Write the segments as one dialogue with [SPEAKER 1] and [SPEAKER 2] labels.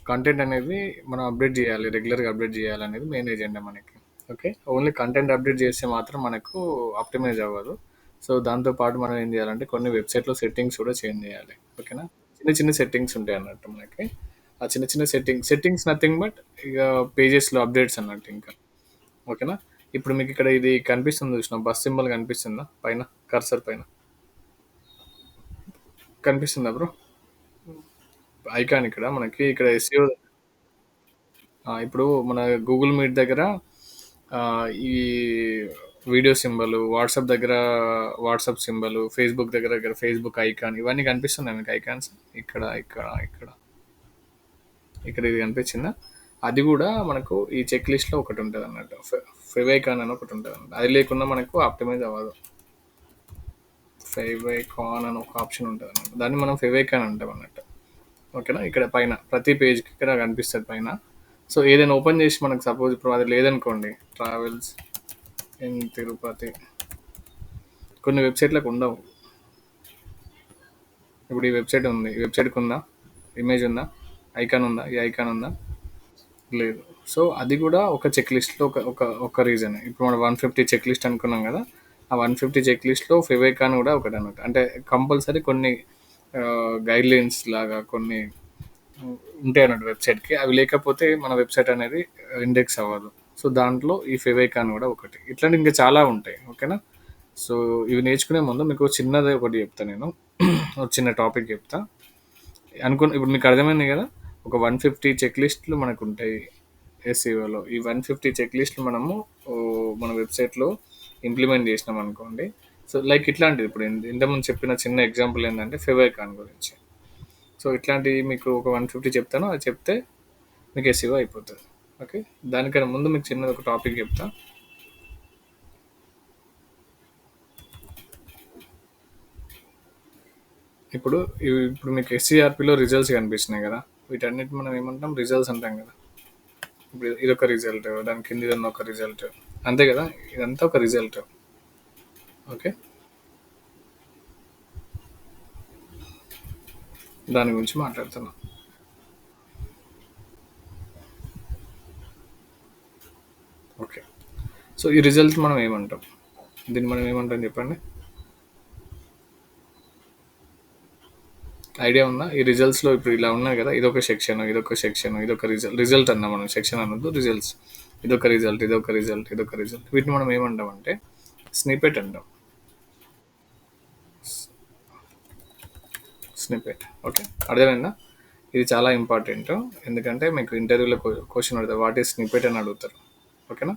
[SPEAKER 1] Content అనేది మనం update చేయాలి, రెగ్యులర్గా అప్డేట్ చేయాలనేది మెయిన్ ఎజెండా మనకి. ఓకే, ఓన్లీ కంటెంట్ అప్డేట్ చేస్తే మాత్రం మనకు ఆప్టిమైజ్ అవ్వదు. సో దాంతో పాటు మనం ఏం చేయాలంటే కొన్ని వెబ్సైట్లో సెట్టింగ్స్ కూడా చేంజ్ చేయాలి. ఓకేనా, చిన్న చిన్న సెట్టింగ్స్ ఉంటాయి అన్నట్టు మనకి. ఆ చిన్న చిన్న సెట్టింగ్స్ నథింగ్ బట్ ఇక పేజెస్లో అప్డేట్స్ అన్నట్టు ఇంకా. ఓకేనా, ఇప్పుడు మీకు ఇక్కడ ఇది కనిపిస్తుంది చూసిన బస్ సింబల్ కనిపిస్తుందా పైన, కర్సర్ పైన కనిపిస్తుందా బ్రో? ఐకాన్ ఇక్కడ మనకి ఇక్కడ ఎస్ఈఓ. ఇప్పుడు మన గూగుల్ మీట్ దగ్గర ఆ, ఈ వీడియో సింబల్, వాట్సాప్ దగ్గర వాట్సాప్ సింబల్, ఫేస్బుక్ దగ్గర దగ్గర ఫేస్బుక్ ఐకాన్, ఇవన్నీ కనిపిస్తున్నాయి మీకు ఐకాన్స్. ఇక్కడ ఇక్కడ ఇక్కడ ఇక్కడ ఇది కనిపించిందా? అది కూడా మనకు ఈ చెక్ లిస్ట్లో ఒకటి ఉంటుంది అన్నట్టు. ఫెవైకాన్ అని ఒకటి ఉంటుంది అన్నట్టు. అది లేకుండా మనకు ఆప్టిమైజ్ అవ్వదు. ఫెవైకాన్ అని ఒక ఆప్షన్ ఉంటుంది అన్నట్టు, దాన్ని మనం ఫెవైకాన్ అంటాం అన్నట్టు. ఓకేనా, ఇక్కడ పైన ప్రతి పేజ్కి ఇక్కడ కనిపిస్తుంది పైన. సో ఏదైనా ఓపెన్ చేసి మనకు సపోజ్ ఇప్పుడు అది లేదనుకోండి, ట్రావెల్స్ ఇన్ తిరుపతి, కొన్ని వెబ్సైట్లకు ఉండవు. ఇప్పుడు ఈ వెబ్సైట్ ఉంది, ఈ వెబ్సైట్కి ఉందా ఇమేజ్, ఉందా ఐకాన్, ఉందా ఈ ఐకాన్ ఉందా? లేదు. సో అది కూడా ఒక చెక్ లిస్ట్లో ఒక ఒక ఒక రీజన్. ఇప్పుడు మనం 150 చెక్ లిస్ట్ అనుకున్నాం కదా, ఆ 150 చెక్ లిస్ట్లో ఫెవైకాన్ కూడా ఒకటి అన్నట్టు. అంటే కంపల్సరీ కొన్ని గైడ్ లైన్స్ లాగా కొన్ని ఉంటాయి అన్నట్టు వెబ్సైట్కి. అవి లేకపోతే మన వెబ్సైట్ అనేది ఇండెక్స్ అవ్వదు. సో దాంట్లో ఈ ఫెవైకాన్ కూడా ఒకటి. ఇట్లాంటి ఇంకా చాలా ఉంటాయి. ఓకేనా, సో ఇవి నేర్చుకునే ముందు మీకు చిన్నదే ఒకటి చెప్తా నేను. ఒక చిన్న టాపిక్ చెప్తా ఇప్పుడు మీకు అర్థమైంది కదా. ఒక 150 చెక్ లిస్టులు మనకు ఉంటాయి ఎస్ఈఓలో. ఈ 150 చెక్ లిస్టులు మనము ఓ, మన వెబ్సైట్లో ఇంప్లిమెంట్ చేసినాం అనుకోండి. సో లైక్ ఇట్లాంటిది ఇప్పుడు ఇంతకుముందు చెప్పిన చిన్న ఎగ్జాంపుల్ ఏంటంటే ఫెవైకాన్ గురించి. సో ఇట్లాంటివి మీకు ఒక 150 చెప్తాను, అది చెప్తే మీకు ఎస్ఈఓ అయిపోతుంది. ఓకే, దానికన్నా ముందు మీకు చిన్నది ఒక టాపిక్ చెప్తా. ఇప్పుడు మీకు ఎస్సీఆర్పిలో రిజల్ట్స్ కనిపిస్తున్నాయి కదా, వీటన్నిటి మనం ఏమంటాం, రిజల్ట్స్ అంటాం కదా. ఇప్పుడు ఇదొక రిజల్ట్, దాని కింద ఇదన్న ఒక రిజల్ట్, అంతే కదా, ఇదంతా ఒక రిజల్ట్. ఓకే, దాని గురించి మాట్లాడుతున్నాం. ఓకే, సో ఈ రిజల్ట్ మనం ఏమంటాం, దీన్ని మనం ఏమంటాం చెప్పండి. ఐడియా ఉందా? ఈ రిజల్ట్స్లో ఇప్పుడు ఇలా ఉన్నాయి కదా, ఇదొక సెక్షన్, ఇదొక సెక్షన్, ఇదొక రిజల్ట్ అన్నా మనం, సెక్షన్ అన్నది రిజల్ట్స్. ఇదొక రిజల్ట్, ఇదొక రిజల్ట్, ఇదొక రిజల్ట్. వీటిని మనం ఏమంటాం అంటే స్నిపెట్ అంటాం. స్నిపెట్. ఓకే, అర్థమైందా? ఇది చాలా ఇంపార్టెంట్. ఎందుకంటే మీకు ఇంటర్వ్యూలో క్వశ్చన్ అడుగుతారు, వాట్ ఈస్ స్నిపెట్ అని అడుగుతారు. ఓకేనా,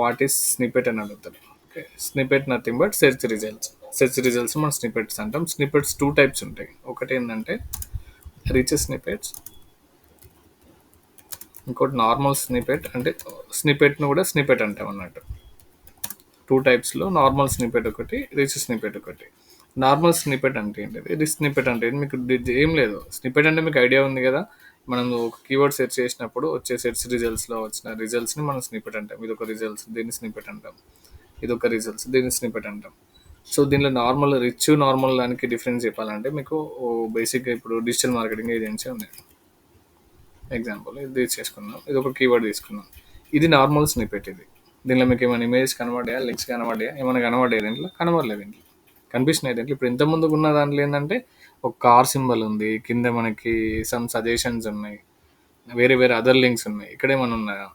[SPEAKER 1] వాట్ ఈస్ స్నిపెట్ అని అడుగుతారు. Okay, snippet nothing but search results. Search results మనం స్నిపెట్స్ అంటాం. స్నిపెట్స్ టూ టైప్స్ ఉంటాయి. ఒకటి ఏంటంటే రిచ్ స్నిపెట్స్, ఇంకోటి నార్మల్ స్నిపెట్. అంటే స్నిపెట్ను కూడా స్నిపెట్ అంటాం అన్నట్టు. టూ టైప్స్లో నార్మల్ స్నిపెట్ ఒకటి, రిచ్ స్నిపెట్ ఒకటి. నార్మల్ స్నిపెట్ అంటే ఏంటిది, రిచ్ స్నిపెట్ అంటే ఏంటి? మీకు ఏం లేదు. స్నిపెట్ అంటే మీకు ఐడియా ఉంది కదా, మనం ఒక కీవర్డ్ సెర్చ్ చేసినప్పుడు వచ్చే సెర్చ్ రిజల్ట్స్లో వచ్చిన రిజల్ట్స్ని మనం స్నిపెట్ అంటాం. ఇది ఒక రిజల్ట్స్, దీన్ని స్నిపెట్ అంటాం. ఇది ఒక రిజల్ట్స్, దీన్ని స్నిపెట్ అంటాం. సో దీనిలో నార్మల్, రిచ్, నార్మల్ దానికి డిఫరెన్స్ చెప్పాలంటే మీకు బేసిక్గా ఇప్పుడు డిజిటల్ మార్కెటింగ్ ఏజెన్సీ ఉంది ఎగ్జాంపుల్, ఇది చేసుకున్నాం, ఇది ఒక కీవర్డ్ తీసుకున్నాం. ఇది నార్మల్ స్నిపెట్. ఇది దీనిలో మీకు ఏమైనా ఇమేజ్ కనబడ్డాయా, లింక్స్ కనబడ్డాయా, ఏమైనా కనబడ్డాయి దీంట్లో? కనబడలేదు దీంట్లో. కనిపిస్తున్నాయి దీంట్లో. ఇప్పుడు ఇంత ముందుకు ఉన్న దాంట్లో ఏంటంటే ఒక కార్ సింబల్ ఉంది, కింద మనకి సమ్ సజెషన్స్ ఉన్నాయి, వేరే వేరే అదర్ లింక్స్ ఉన్నాయి. ఇక్కడ ఏమైనా ఉన్నాయా?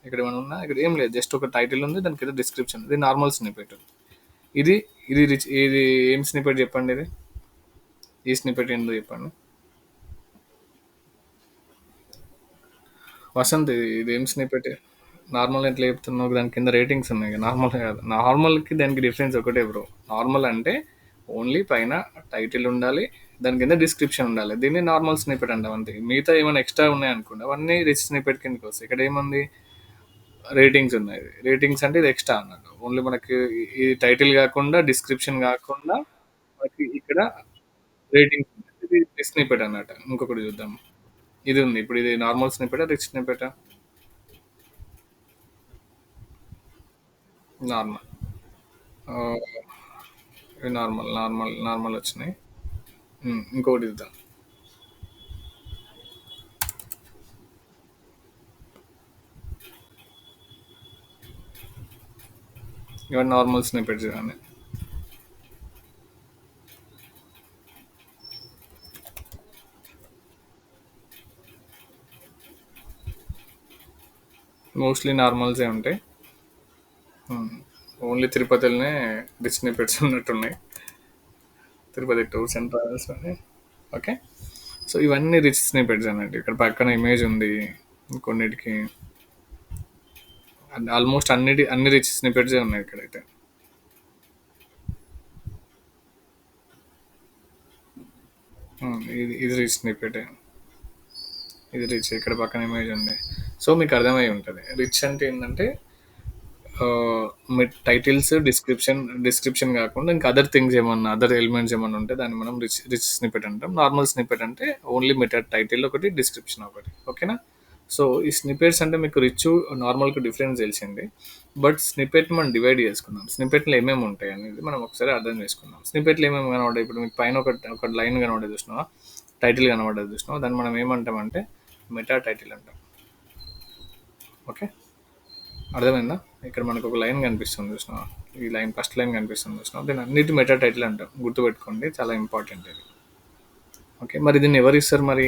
[SPEAKER 1] ఇక్కడ ఏమైనా ఉన్నా? ఇక్కడ ఏం లేదు, జస్ట్ ఒక టైటిల్ ఉంది, దానికి ఏదో డిస్క్రిప్షన్. ఇది నార్మల్ స్నిపెట్. ఇది ఇది రిచ్. ఇది ఏం స్నిపెట్ చెప్పండి? ఇది ఈ స్నిపెట్ ఏందో చెప్పండి. వసంత్, ఇది ఏం స్నిపెట్? నార్మల్ ఎట్లా చెప్తున్నావు? దాని కింద రేటింగ్స్ ఉన్నాయి, నార్మల్ కాదు. నార్మల్కి దానికి డిఫరెన్స్ ఒకటే బ్రో. నార్మల్ అంటే ఓన్లీ పైన టైటిల్ ఉండాలి, దాని కింద డిస్క్రిప్షన్ ఉండాలి. దీన్ని నార్మల్ స్నిపెట్ అంటాం అంతే. మిగతా ఏమైనా ఎక్స్ట్రా ఉన్నాయి అనుకోండి, అవన్నీ రిచ్ స్నిపెట్ కిందకి వస్తాయి. ఇక్కడ ఏముంది, రేటింగ్స్ ఉన్నాయి. రేటింగ్స్ అంటే ఇది ఎక్స్ట్రా అన్నట్టు. ఓన్లీ మనకి ఈ టైటిల్ కాకుండా, డిస్క్రిప్షన్ కాకుండా మనకి ఇక్కడ రేటింగ్స్ ఉన్నాయి. ఇది స్నిపెట్ అన్నట్టు. ఇంకొకటి చూద్దాం. ఇది ఉంది ఇప్పుడు, ఇది నార్మల్ స్నిపెటా, రిచ్ స్నిపెటా? నార్మల్. ఇవి నార్మల్, నార్మల్ వచ్చినాయి. ఇంకొకటి ఇద్దాం. ఇవన్నీ నార్మల్ స్నిపెట్స్ కానీ. మోస్ట్లీ నార్మల్సే ఉంటాయి. ఓన్లీ తిరుపతిలోనే రిచ్ స్నిపెట్స్ ఉన్నట్టున్నాయి. తిరుపతి టూర్స్ అండ్ ట్రావెల్స్ అని. ఓకే. సో ఇవన్నీ రిచ్ స్నిపెట్స్ అన్నట్టు. ఇక్కడ పక్కన ఇమేజ్ ఉంది కొన్నిటికి. ఆల్మోస్ట్ అన్ని రిచ్ స్నిపెట్సే ఉన్నాయి ఇక్కడైతే. ఇది రిచ్ స్నిపెట్. ఇది రిచ్. ఇక్కడ పక్కన ఇమేజ్ ఉంది. సో మీకు అర్థమై ఉంటుంది రిచ్ అంటే ఏంటంటే మీ టైటిల్స్, డిస్క్రిప్షన్ కాకుండా ఇంకా అదర్ థింగ్స్ ఏమన్నా, అదర్ ఎలిమెంట్స్ ఏమన్నా ఉంటే దాన్ని మనం రిచ్ రిచ్ స్నిపెట్ అంటాం. నార్మల్ స్నిపెట్ అంటే ఓన్లీ మెటా టైటిల్ ఒకటి, డిస్క్రిప్షన్ ఒకటి. ఓకేనా. సో ఈ స్నిపెట్స్ అంటే మీకు రిచ్ నార్మల్కి డిఫరెన్స్ తెలిసింది. బట్ స్నిపెట్ మనం డివైడ్ చేసుకుందాం. స్నిపెట్లు ఏమేమి ఉంటాయి అనేది మనం ఒకసారి అర్థం చేసుకుందాం. స్నిపెట్లు ఏమేమి కనబడాయి? ఇప్పుడు మీకు పైన ఒక లైన్ కనబడేది చూసినావా, టైటిల్ కనబడేది చూసినావా, దాన్ని మనం ఏమంటామంటే మెటా టైటిల్ అంటాం. ఓకే. అర్థమైందా? ఇక్కడ మనకు ఒక లైన్ కనిపిస్తుంది చూసినావా, ఈ లైన్ ఫస్ట్ లైన్ కనిపిస్తుంది చూసినావా, దీని అన్నిటి మెటా టైటిల్ అంటాం. గుర్తుపెట్టుకోండి, చాలా ఇంపార్టెంట్ ఇది. ఓకే. మరి దీన్ని ఎవరు ఇస్తారు? మరి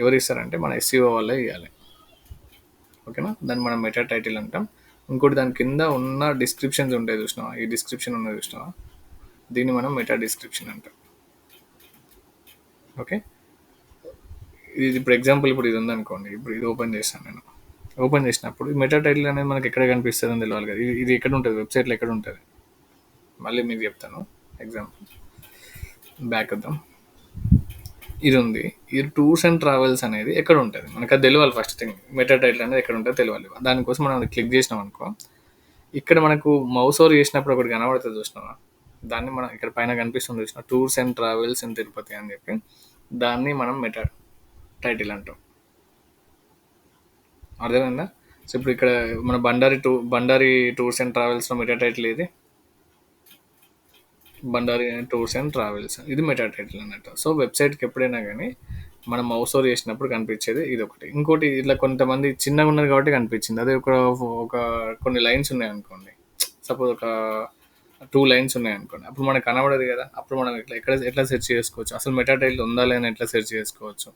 [SPEAKER 1] ఎవరు ఇస్తారంటే మన ఎస్సీఓ వాళ్ళే ఇవ్వాలి. ఓకేనా. దాన్ని మనం మెటా టైటిల్ అంటాం. ఇంకోటి దాని కింద ఉన్న డిస్క్రిప్షన్స్ ఉంటాయి చూసినావా, ఈ డిస్క్రిప్షన్ ఉన్నది చూసినావా, దీన్ని మనం మెటా డిస్క్రిప్షన్ అంటాం. ఓకే. ఇది ఇప్పుడు ఎగ్జాంపుల్ ఇప్పుడు ఇది ఉందనుకోండి, ఇప్పుడు ఇది ఓపెన్ చేస్తాను నేను. ఓపెన్ చేసినప్పుడు ఈ మెటా టైటిల్ అనేది మనకి ఎక్కడ కనిపిస్తుంది అని తెలియాలి కదా. ఇది ఎక్కడ ఉంటుంది? వెబ్సైట్లో ఎక్కడ ఉంటుంది? మళ్ళీ మీకు చెప్తాను ఎగ్జాంపుల్. బ్యాక్ వద్దాం. ఇది ఉంది. ఇది టూర్స్ అండ్ ట్రావెల్స్ అనేది ఎక్కడ ఉంటుంది మనకు అది తెలియాలి. ఫస్ట్ థింగ్ మెటా టైటిల్ అనేది ఎక్కడ ఉంటుందో తెలియాలి. దానికోసం మనం అది క్లిక్ చేసినాం అనుకో, ఇక్కడ మనకు మౌస్ ఓవర్ చేసినప్పుడు ఒకటి కనబడుతుంది చూసినావా, దాన్ని మనం ఇక్కడ పైన కనిపిస్తుంది చూసినా, tours and travels in Tirupati అని చెప్పి, దాన్ని మనం మెటా టైటిల్ అంటాం. అర్థమైందా? సో ఇప్పుడు ఇక్కడ మన బండారి టూర్స్ అండ్ ట్రావెల్స్లో మెటా టైటిల్ ఇది బండారి టూర్స్ అండ్ ట్రావెల్స్, ఇది మెటా టైటిల్ అన్నట్టు. సో వెబ్సైట్కి ఎప్పుడైనా కానీ మనం మౌస్ ఓవర్ చేసినప్పుడు కనిపించేది ఇది ఒకటి. ఇంకోటి ఇట్లా కొంతమంది చిన్నగా ఉన్నది కాబట్టి కనిపించింది. అదే ఒక కొన్ని లైన్స్ ఉన్నాయి అనుకోండి, సపోజ్ ఒక 2 లైన్స్ ఉన్నాయి అనుకోండి, అప్పుడు మనకు కనబడదు కదా. అప్పుడు మనం ఎట్లా సెర్చ్ చేసుకోవచ్చు, అసలు మెటా టైటిల్ ఉందా లేదని ఎట్లా సెర్చ్ చేసుకోవచ్చు?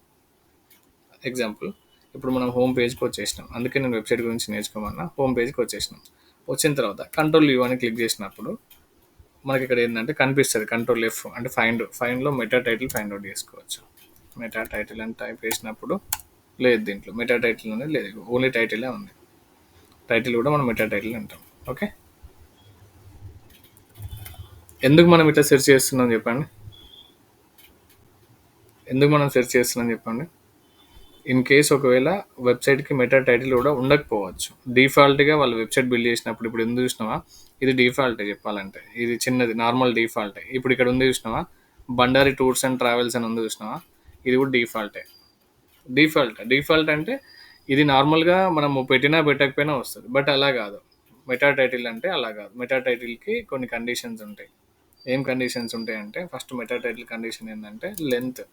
[SPEAKER 1] ఎగ్జాంపుల్, ఇప్పుడు మనం హోమ్ పేజ్కి వచ్చేసినాం. అందుకే నేను వెబ్సైట్ గురించి నేర్చుకోమన్నా. హోమ్ పేజ్కి వచ్చేసినాం. వచ్చిన తర్వాత కంట్రోల్ యూ అని క్లిక్ చేసినప్పుడు మనకి ఇక్కడ ఏంటంటే కనిపిస్తుంది కంట్రోల్ ఎఫ్ అంటే ఫైండ్లో మెటా టైటిల్ ఫైండ్ అవుట్ చేసుకోవచ్చు. మెటా టైటిల్ అని టైప్ చేసినప్పుడు లేదు, దీంట్లో మెటా టైటిల్ అనేది లేదు, ఓన్లీ టైటిలే ఉంది. టైటిల్ కూడా మనం మెటా టైటిల్ అంటాం. ఓకే. ఎందుకు మనం ఇట్లా సెర్చ్ చేస్తున్నాం చెప్పండి? ఎందుకు మనం సెర్చ్ చేస్తున్నాం చెప్పండి? ఇన్ కేస్ ఒకవేళ వెబ్సైట్కి మెటా టైటిల్ కూడా ఉండకపోవచ్చు. డిఫాల్ట్గా వాళ్ళు వెబ్సైట్ బిల్డ్ చేసినప్పుడు, ఇప్పుడు ఎందుకు చూసినావా, ఇది డిఫాల్ట్ చెప్పాలంటే, ఇది చిన్నది నార్మల్ డిఫాల్ట్. ఇప్పుడు ఇక్కడ ఉంది చూసినావా, బండారి టూర్స్ అండ్ ట్రావెల్స్ అని ఉంది చూసినావా, ఇది కూడా డిఫాల్టే. డిఫాల్ట్ అంటే ఇది నార్మల్గా మనము పెట్టినా పెట్టకపోయినా వస్తుంది. బట్ అలా కాదు, మెటా టైటిల్ అంటే అలా కాదు. మెటా టైటిల్కి కొన్ని కండిషన్స్ ఉంటాయి. ఏం కండిషన్స్ ఉంటాయంటే, ఫస్ట్ మెటా టైటిల్ కండిషన్ ఏంటంటే లెంత్.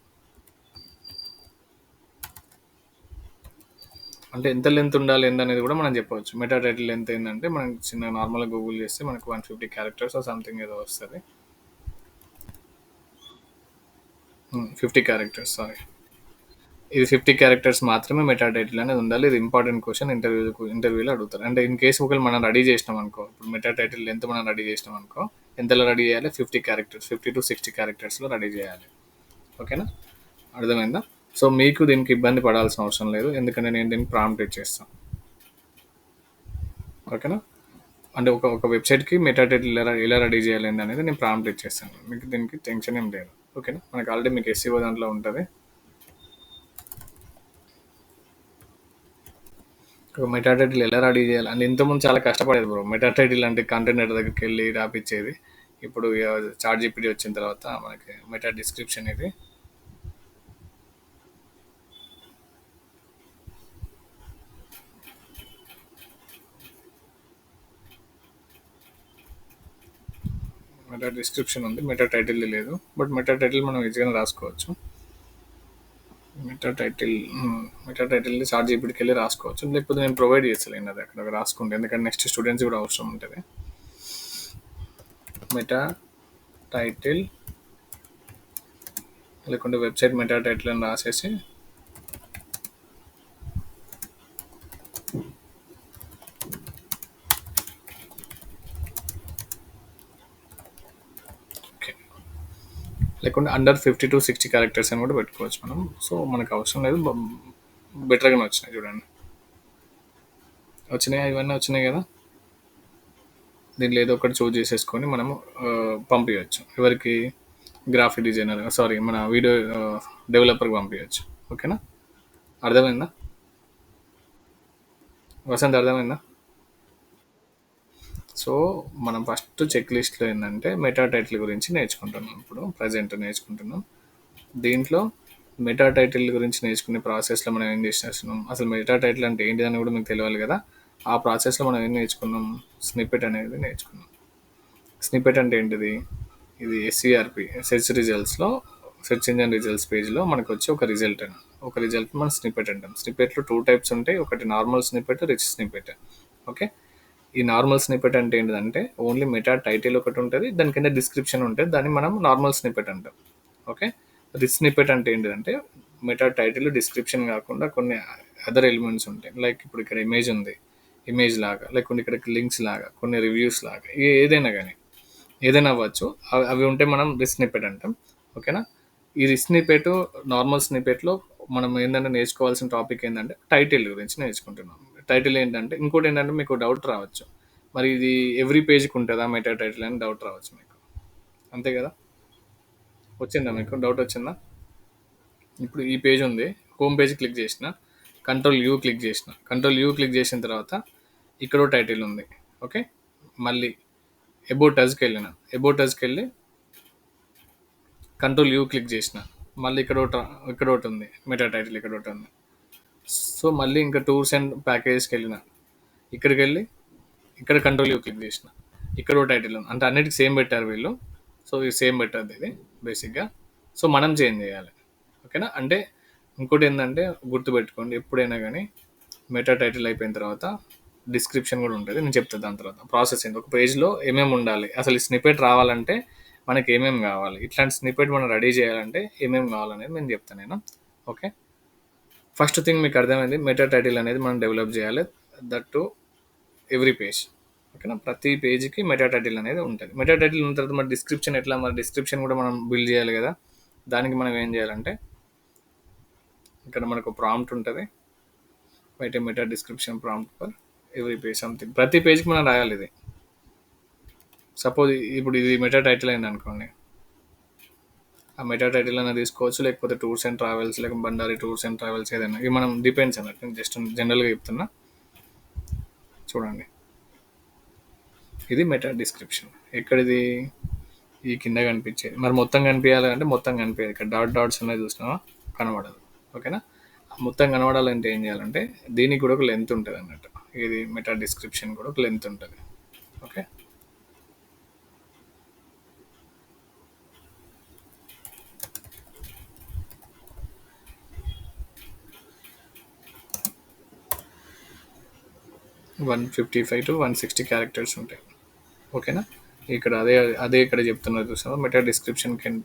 [SPEAKER 1] అంటే ఎంత లెంత్ ఉండాలి ఏందనేది కూడా మనం చెప్పవచ్చు. మెటా టైటిల్ లెంత్ ఏంటంటే మనం చిన్న నార్మల్గా గూగుల్ చేస్తే మనకు 150 క్యారెక్టర్స్ సంథింగ్ ఏదో వస్తుంది. 50 క్యారెక్టర్స్, సారీ. ఇది 50 క్యారెక్టర్స్ మాత్రమే మెటా టైటిల్ అనేది ఉండాలి. ఇది ఇంపార్టెంట్ క్వశ్చన్, ఇంటర్వ్యూలో అడుగుతారు. అంటే ఇన్ కేసు ఒకవేళ మనం రెడీ చేసినాం అనుకో, ఇప్పుడు మెటా టైటిల్ లెంత్ మనం రెడీ చేసినాం అనుకో, ఎంతలో రెడీ చేయాలి? 50 క్యారెక్టర్స్, 50 to 60 క్యారెక్టర్స్లో రెడీ చేయాలి. ఓకేనా. అర్థమైందా? సో మీకు దీనికి ఇబ్బంది పడాల్సిన అవసరం లేదు, ఎందుకంటే నేను దీనికి ప్రాంప్ట్ ఇచ్చేస్తాను. ఓకేనా. అంటే ఒక వెబ్సైట్కి మెటా టైటిల్ ఎలా రెడీ చేయాలి అనేది నేను ప్రాంప్ట్ ఇచ్చేస్తాను. మీకు దీనికి టెన్షన్ ఏం లేదు. ఓకేనా. మనకు ఆల్రెడీ మీకు ఎస్సీఓ దాంట్లో ఉంటుంది. మెటా టైటిల్ ఎలా రెడీ చేయాలి అంటే, ఇంతకుముందు చాలా కష్టపడేది బ్రో. మెటా టైటిల్ అంటే కంటైనర్ దగ్గరికి వెళ్ళి రాపిచ్చేది. ఇప్పుడు చాట్ జీపీటీ వచ్చిన తర్వాత మనకి మెటా డిస్క్రిప్షన్ ఇది. మెటా డిస్క్రిప్షన్ ఉంది, మెటా టైటిల్ లేదు. బట్ మెటా టైటిల్ మనం ఈజీగానే రాసుకోవచ్చు. మెటా టైటిల్ చార్ట్ జీపీటీకి వెళ్ళి రాసుకోవచ్చు, లేకపోతే నేను ప్రొవైడ్ చేస్తాను అది అక్కడ రాసుకుంటే, ఎందుకంటే నెక్స్ట్ స్టూడెంట్స్ కూడా అవసరం ఉంటుంది. మెటా టైటిల్ లేకుంటే వెబ్సైట్ మెటా టైటిల్ అని రాసేసి ఓకే, లేకుంటే అండర్ 50 to 60 క్యారెక్టర్స్ అని కూడా పెట్టుకోవచ్చు మనం. సో మనకు అవసరం లేదు, బెటర్గానే వచ్చినాయి చూడండి. వచ్చినాయి, ఇవన్నీ వచ్చినాయి కదా. దీంట్లో ఏదో ఒకటి చూజ్ చేసేసుకొని మనము పంపించవచ్చు ఎవరికి, గ్రాఫిక్ డిజైనర్, సారీ మన వీడియో డెవలపర్కి పంపించవచ్చు. ఓకేనా, అర్థమైందా వసంత్, అర్థమైందా? సో మనం ఫస్ట్ చెక్ లిస్ట్లో ఏంటంటే మెటా టైటిల్ గురించి నేర్చుకుంటున్నాం, ఇప్పుడు ప్రజెంట్ నేర్చుకుంటున్నాం. దీంట్లో మెటా టైటిల్ గురించి నేర్చుకునే ప్రాసెస్లో మనం ఏం చేసేస్తున్నాం, అసలు మెటా టైటిల్ అంటే ఏంటిదని కూడా మీకు తెలియాలి కదా. ఆ ప్రాసెస్లో మనం ఏం నేర్చుకున్నాం, స్నిప్పెట్ అనేది నేర్చుకున్నాం. స్నిప్పెట్ అంటే ఏంటిది, ఇది ఎస్సిఆర్పి సెర్చ్ రిజల్ట్స్లో, సెర్చ్ ఇంజన్ రిజల్ట్స్ పేజ్లో మనకు వచ్చి ఒక రిజల్ట్ అని, ఒక రిజల్ట్ మనం స్నిప్పెట్ అంటాం. స్నిప్పెట్లో 2 టైప్స్ ఉంటాయి, ఒకటి normal snippet, rich snippet. Okay, ఈ నార్మల్ స్నిప్పెట్ అంటే ఏంటంటే ఓన్లీ మెటా టైటిల్ ఒకటి ఉంటుంది, దాని కింద డిస్క్రిప్షన్ ఉంటుంది, దాన్ని మనం నార్మల్ స్నిప్పెట్ అంటాం. ఓకే, రిచ్ స్నిప్పెట్ అంటే ఏంటంటే మెటా టైటిల్ డిస్క్రిప్షన్ కాకుండా కొన్ని అదర్ ఎలిమెంట్స్ ఉంటాయి, లైక్ ఇప్పుడు ఇక్కడ ఇమేజ్ ఉంది, ఇమేజ్ లాగా, లేకుంటే ఇక్కడ లింక్స్ లాగా, కొన్ని రివ్యూస్ లాగా, ఏదైనా కానీ ఏదైనా అవ్వచ్చు, అవి ఉంటే మనం రిచ్ స్నిప్పెట్ అంటాం. ఓకేనా, ఈ రిచ్ స్నిప్పెట్ నార్మల్ స్నిప్పెట్లో మనం ఏంటంటే నేర్చుకోవాల్సిన టాపిక్ ఏంటంటే టైటిల్ గురించి నేర్చుకుంటున్నాం. టైటిల్ ఏంటంటే, ఇంకోటి ఏంటంటే మీకు డౌట్ రావచ్చు, మరి ఇది ఎవ్రీ పేజ్కి ఉంటుందా మెటా టైటిల్ అని డౌట్ రావచ్చు మీకు, అంతే కదా. వచ్చిందా మీకు డౌట్, వచ్చిందా? ఇప్పుడు ఈ పేజ్ ఉంది, హోమ్ పేజ్ క్లిక్ చేసిన, కంట్రోల్ యూ క్లిక్ చేసిన తర్వాత ఇక్కడ టైటిల్ ఉంది. ఓకే, మళ్ళీ అబౌట్ అస్కి వెళ్ళిన, కంట్రోల్ యూ క్లిక్ చేసిన, మళ్ళీ ఇక్కడ ఒకటి ఉంది మెటా టైటిల్, ఇక్కడ ఒకటి ఉంది. సో మళ్ళీ ఇంకా టూర్స్ అండ్ ప్యాకేజెస్కి వెళ్ళిన, ఇక్కడికి వెళ్ళి ఇక్కడ కంట్రోల్ యూ క్లిక్ చేసిన, ఇక్కడ టైటిల్ ఉంది, అంటే అన్నిటికి సేమ్ పెట్టారు వీళ్ళు. సో ఇది సేమ్ పెట్టద్దు ఇది బేసిక్గా, సో మనం చేంజ్ చేయాలి. ఓకేనా, అంటే ఇంకోటి ఏంటంటే గుర్తుపెట్టుకోండి, ఎప్పుడైనా కానీ మెటా టైటిల్ అయిపోయిన తర్వాత డిస్క్రిప్షన్ కూడా ఉంటుంది, నేను చెప్తాను దాని తర్వాత ప్రాసెస్ ఏంటి, ఒక పేజ్లో ఏమేమి ఉండాలి, అసలు ఈ స్నిపెట్ రావాలంటే మనకి ఏమేమి కావాలి, ఇట్లాంటి స్నిపెట్ మనం రెడీ చేయాలంటే ఏమేమి కావాలనేది నేను చెప్తాను నేను. ఓకే, ఫస్ట్ థింగ్ మీకు అర్థమైంది, మెటా టైటిల్ అనేది మనం డెవలప్ చేయాలి, దట్ టు ఎవ్రీ పేజ్. ఓకేనా, ప్రతి పేజ్కి మెటా టైటిల్ అనేది ఉంటుంది. మెటా టైటిల్ ఉన్న తర్వాత మరి డిస్క్రిప్షన్ ఎట్లా, మరి డిస్క్రిప్షన్ కూడా మనం బిల్డ్ చేయాలి కదా. దానికి మనం ఏం చేయాలంటే ఇక్కడ మనకు ప్రాంప్ట్ ఉంటుంది, right A meta description prompt for every page something, ప్రతి పేజ్కి మనం రాయాలి ఇది. సపోజ్ ఇప్పుడు ఇది మెటా టైటిల్ అయింది అనుకోండి, ఆ మెటా టైటిల్ అయినా తీసుకోవచ్చు, లేకపోతే టూర్స్ అండ్ ట్రావెల్స్, లేకపోతే బండారి టూర్స్ అండ్ ట్రావెల్స్, ఏదైనా, ఇవి మనం డిపెండ్స్ అన్నట్టు, నేను జస్ట్ జనరల్గా చెప్తున్నా. చూడండి, ఇది మెటా డిస్క్రిప్షన్. ఎక్కడిది, ఈ కింద కనిపించేది. మరి మొత్తం కనిపించాలంటే మొత్తం కనిపించేది, ఇక్కడ డాట్స్ ఉన్నాయి చూసినావా, కనబడదు. ఓకేనా, మొత్తం కనబడాలంటే ఏం చేయాలంటే దీనికి కూడా ఒక లెంత్ ఉంటుంది అన్నట్టు, ఇది మెటా డిస్క్రిప్షన్ కూడా ఒక లెంత్ ఉంటుంది. ఓకే, $155 to 160 క్యారెక్టర్స్ ఉంటాయి. ఓకేనా, ఇక్కడ అదే అదే ఇక్కడ చెప్తున్నారు చూసావా, meta description can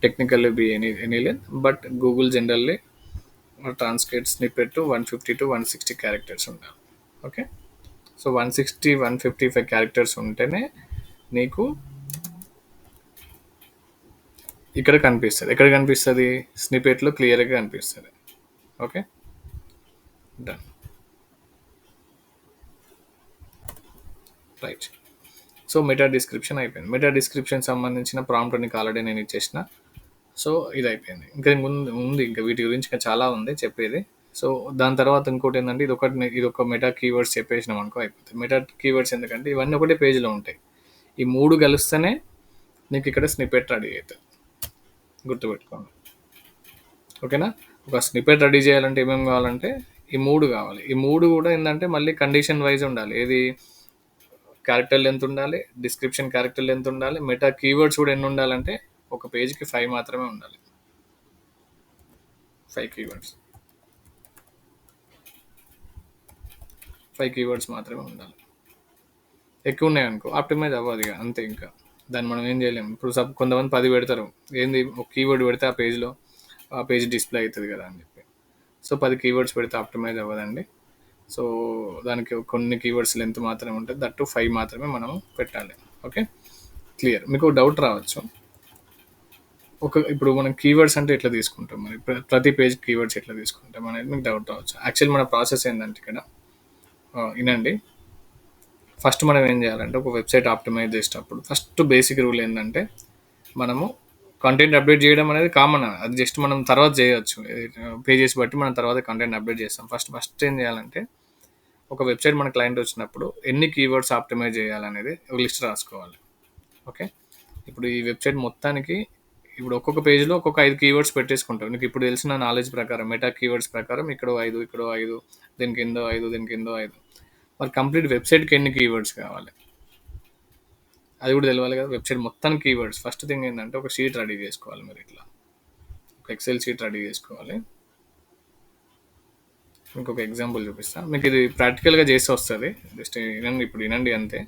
[SPEAKER 1] technically be any length, but Google generally translate snippet to 150 to 160 characters ఉండాలి. ఓకే, సో 160-155 క్యారెక్టర్స్ ఉంటేనే నీకు ఇక్కడ కనిపిస్తుంది. ఎక్కడ కనిపిస్తుంది, స్నిపెట్లో క్లియర్గా కనిపిస్తుంది. Okay, done, right. So meta description అయిపోయింది. మెటా డిస్క్రిప్షన్ సంబంధించిన ప్రాంప్ట్ నీకు ఆల్రెడీ నేను ఇచ్చేసిన. సో ఇది అయిపోయింది. ఇంకా ముందు ఉంది, ఇంకా వీటి గురించి ఇంకా చాలా ఉంది చెప్పేది. సో దాని తర్వాత ఇంకోటి ఏంటంటే ఇది ఒక మెటా కీవర్డ్స్ చెప్పేసినాం అనుకో అయిపోతుంది. మెటా కీవర్డ్స్ ఎందుకంటే ఇవన్నీ ఒకటే పేజ్లో ఉంటాయి, ఈ మూడు కలిస్తేనే నీకు ఇక్కడ స్నిపెట్ రెడీ అవుతుంది, గుర్తుపెట్టుకోండి. ఓకేనా, ఒక స్నిపెట్ రెడీ చేయాలంటే ఏమేమి కావాలంటే ఈ మూడు కావాలి. ఈ మూడు కూడా ఏంటంటే మళ్ళీ కండిషన్ వైజ్ ఉండాలి. ఏది, క్యారెక్టర్ లెంత్ ఉండాలి, డిస్క్రిప్షన్ క్యారెక్టర్ లెంత్ ఉండాలి, మెటా కీవర్డ్స్ కూడా ఎన్ని ఉండాలంటే ఒక పేజ్కి 5 మాత్రమే ఉండాలి. 5 కీవర్డ్స్. 5 కీవర్డ్స్ మాత్రమే ఉండాలి. ఎక్కువ ఉన్నాయనుకో ఆప్టిమైజ్ అవ్వదు ఇక, అంతే ఇంకా. దాన్ని మనం ఏం చేయలేము. ఇప్పుడు కొంతమంది 10 పెడతారు. ఏంది ఒక కీవర్డ్ పెడితే ఆ పేజ్లో ఆ పేజ్ డిస్ప్లే అవుతుంది కదా అని చెప్పి. సో 10 కీవర్డ్స్ పెడితే ఆప్టిమైజ్ అవ్వదండి. సో దానికి కొన్ని కీవర్డ్స్ లెంత్ మాత్రమే ఉంటుంది. దట్టు 5 మాత్రమే మనం పెట్టాలి. Okay, clear. మీకు డౌట్ రావచ్చు, ఇప్పుడు మనం కీవర్డ్స్ అంటే ఎట్లా తీసుకుంటాం, మరి ప్రతి పేజ్ కీవర్డ్స్ ఎట్లా తీసుకుంటాం అనేది మీకు డౌట్ రావచ్చు. యాక్చువల్ మన ప్రాసెస్ ఏంటంటే ఇక్కడ వినండి. ఫస్ట్ మనం ఏం చేయాలంటే ఒక వెబ్సైట్ ఆప్టిమైజ్ చేసేటప్పుడు ఫస్ట్ బేసిక్ రూల్ ఏంటంటే, మనము కంటెంట్ అప్డేట్ చేయడం అనేది కామన్. అది జస్ట్ మనం తర్వాత చేయొచ్చు, పేజెస్ బట్టి మనం తర్వాత కంటెంట్ అప్డేట్ చేస్తాం. ఫస్ట్ ఫస్ట్ ఏం చేయాలంటే, ఒక వెబ్సైట్ మన క్లయింట్ వచ్చినప్పుడు ఎన్ని కీవర్డ్స్ ఆప్టిమైజ్ చేయాలనేది ఒక లిస్ట్ రాసుకోవాలి. ఓకే, ఇప్పుడు ఈ వెబ్సైట్ మొత్తానికి ఇప్పుడు ఒక్కొక్క పేజ్లో ఒక్కొక్క 5 కీవర్డ్స్ పెట్టేసుకుంటాం. నీకు ఇప్పుడు తెలిసిన నాలెడ్జ్ ప్రకారం మెటా కీవర్డ్స్ ప్రకారం ఇక్కడ 5, ఇక్కడ 5, దీని కింద 5, దీని కింద 5. మరి కంప్లీట్ వెబ్సైట్కి ఎన్ని కీవర్డ్స్ కావాలి అది కూడా తెలియాలి కదా. వెబ్సైట్ మొత్తం కీవర్డ్స్ ఫస్ట్ థింగ్ ఏంటంటే ఒక షీట్ రెడీ చేసుకోవాలి. మీరు ఇట్లా ఒక ఎక్సెల్ షీట్ రెడీ చేసుకోవాలి. మీకు ఒక ఎగ్జాంపుల్ చూపిస్తాను. మీకు ఇది ప్రాక్టికల్గా చేస్తే వస్తుంది. జస్ట్ వినండి, ఇప్పుడు వినండి అంతే.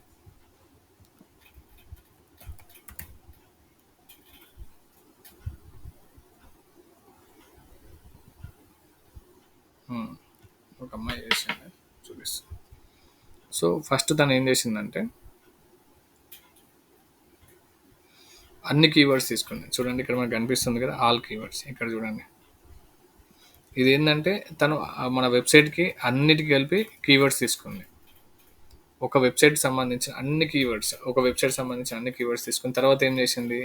[SPEAKER 1] ఒక అమ్మాయి చేసింది, చూపిస్తాను. సో ఫస్ట్ తను ఏం చేసిందంటే అన్ని కీవర్డ్స్ తీసుకుంది. చూడండి ఇక్కడ మనకు కనిపిస్తుంది కదా, ఆల్ కీవర్డ్స్. ఇక్కడ చూడండి, ఇది ఏంటంటే తను మన వెబ్సైట్కి అన్నిటికి కలిపి కీవర్డ్స్ తీసుకుంది. ఒక వెబ్సైట్ సంబంధించిన అన్ని కీవర్డ్స్, ఒక వెబ్సైట్ సంబంధించిన అన్ని కీవర్డ్స్ తీసుకుని తర్వాత ఏం చేసింది,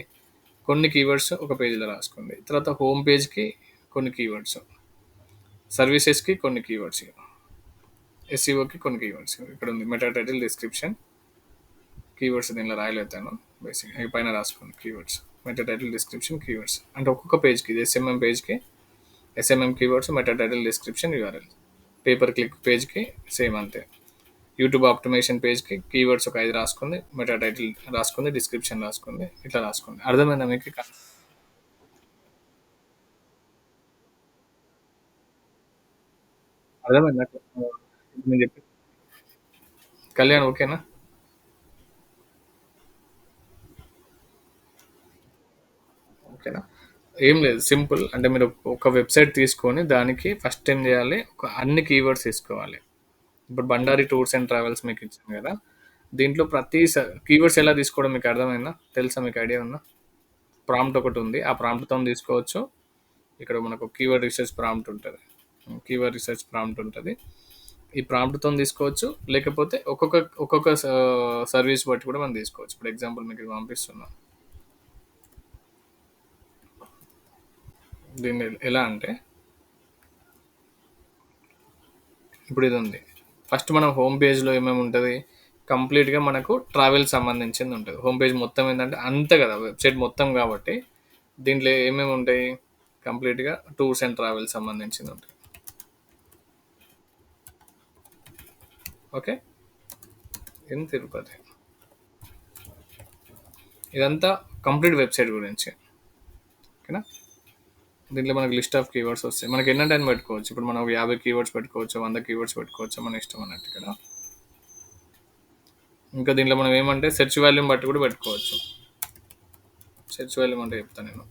[SPEAKER 1] కొన్ని కీవర్డ్స్ ఒక పేజీలో రాసుకుంది. తర్వాత హోమ్ పేజ్కి కొన్ని కీవర్డ్స్, సర్వీసెస్కి కొన్ని కీవర్డ్స్, ఎస్ఈఓకి కొన్ని కీవర్డ్స్. ఇక్కడ ఉంది మెటా టైటిల్ డిస్క్రిప్షన్ కీవర్డ్స్. దీనిలో రాయలేతాను, బేసిక్ పైన రాసుకుంది keywords, meta title description keywords. అంటే ఒక్కొక్క పేజ్కి, ఎస్ఎంఎం పేజ్కి SMM keywords, meta title description, URL. Paper click పేజ్కి సేమ్ అంతే. యూట్యూబ్ ఆప్టిమైజేషన్ పేజ్కి కీవర్డ్స్ ఒక 5 రాసుకుంది, మెటా టైటిల్ రాసుకుంది, డిస్క్రిప్షన్ రాసుకుంది, ఇట్లా రాసుకుంది. అర్థమైందా మీకు? అర్థమైందా నేను చెప్పి? కళ్యాణ్ ఓకేనా? ఓకేనా, ఏం లేదు, సింపుల్. అంటే మీరు ఒక వెబ్సైట్ తీసుకొని దానికి ఫస్ట్ ఏం చేయాలి, ఒక అన్ని కీవర్డ్స్ తీసుకోవాలి. ఇప్పుడు బండారి టూర్స్ అండ్ ట్రావెల్స్ మీకు ఇచ్చాను కదా, దీంట్లో ప్రతి కీవర్డ్స్ ఎలా తీసుకోవడం మీకు అర్థమైందా? తెలుసా? మీకు ఐడియా ఉందా? ప్రాంప్ట్ ఒకటి ఉంది, ఆ ప్రాంప్ట్తో తీసుకోవచ్చు. ఇక్కడ మనకు కీవర్డ్ రీసెర్చ్ ప్రాంప్ట్ ఉంటుంది, కీవర్డ్ రీసెర్చ్ ప్రాంప్ట్ ఉంటుంది. ఈ ప్రాంప్ట్తో తీసుకోవచ్చు, లేకపోతే ఒక్కొక్క ఒక్కొక్క సర్వీస్ బట్టి కూడా మనం తీసుకోవచ్చు. ఇప్పుడు ఎగ్జాంపుల్ మీకు ఇది పంపిస్తున్నాం. దీన్ని ఎలా అంటే, ఇప్పుడు ఇది ఉంది. ఫస్ట్ మనం హోమ్ పేజ్లో ఏమేమి ఉంటుంది, కంప్లీట్గా మనకు ట్రావెల్ సంబంధించింది ఉంటుంది. హోమ్ పేజ్ మొత్తం ఏంటంటే అంతే కదా, వెబ్సైట్ మొత్తం కాబట్టి దీంట్లో ఏమేమి ఉంటాయి, కంప్లీట్గా టూర్స్ అండ్ ట్రావెల్స్ సంబంధించింది ఉంటుంది. ఓకే, ఇన్ తిరుపతి, ఇదంతా కంప్లీట్ వెబ్సైట్ గురించి. ఓకేనా, దీంట్లో మనకి లిస్ట్ ఆఫ్ కీవర్డ్స్ వస్తాయి. మనకి ఎన్ని టైం పెట్టుకోవచ్చు. ఇప్పుడు మనం 50 కీవర్డ్స్ పెట్టుకోవచ్చు, 100 కీవర్డ్స్ పెట్టుకోవచ్చు, మన ఇష్టం అన్నట్టు ఇక్కడ. ఇంకా దీంట్లో మనం ఏమంటే సెర్చ్ వాల్యూమ్ బట్టి కూడా పెట్టుకోవచ్చు. సెర్చ్ వాల్యూమ్ అంటే చెప్తాను నేను.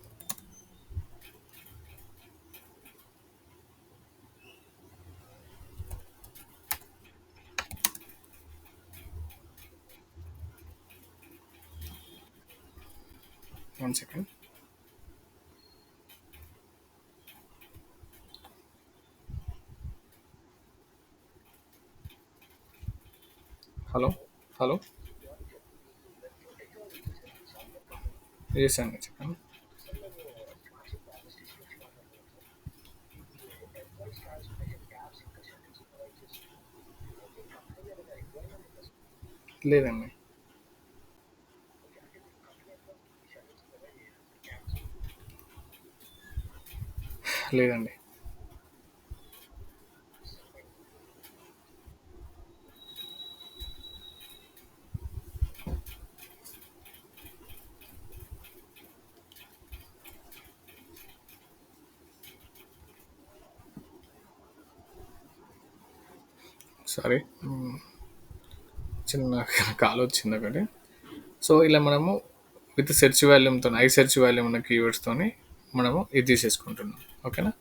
[SPEAKER 1] One second. హలో, హలో, చేశాను, చెప్పండి. లేదండి, లేదండి. సారీ, చిన్న కాల్ వచ్చింది ఒకటి. సో ఇలా మనము విత్ సెర్చ్ వాల్యూమ్తో, ఐ సెర్చ్ వాల్యూమ్ ఉన్న కీవర్డ్స్తోని మనము ఇది తీసేసుకుంటున్నాం. ఓకేనా.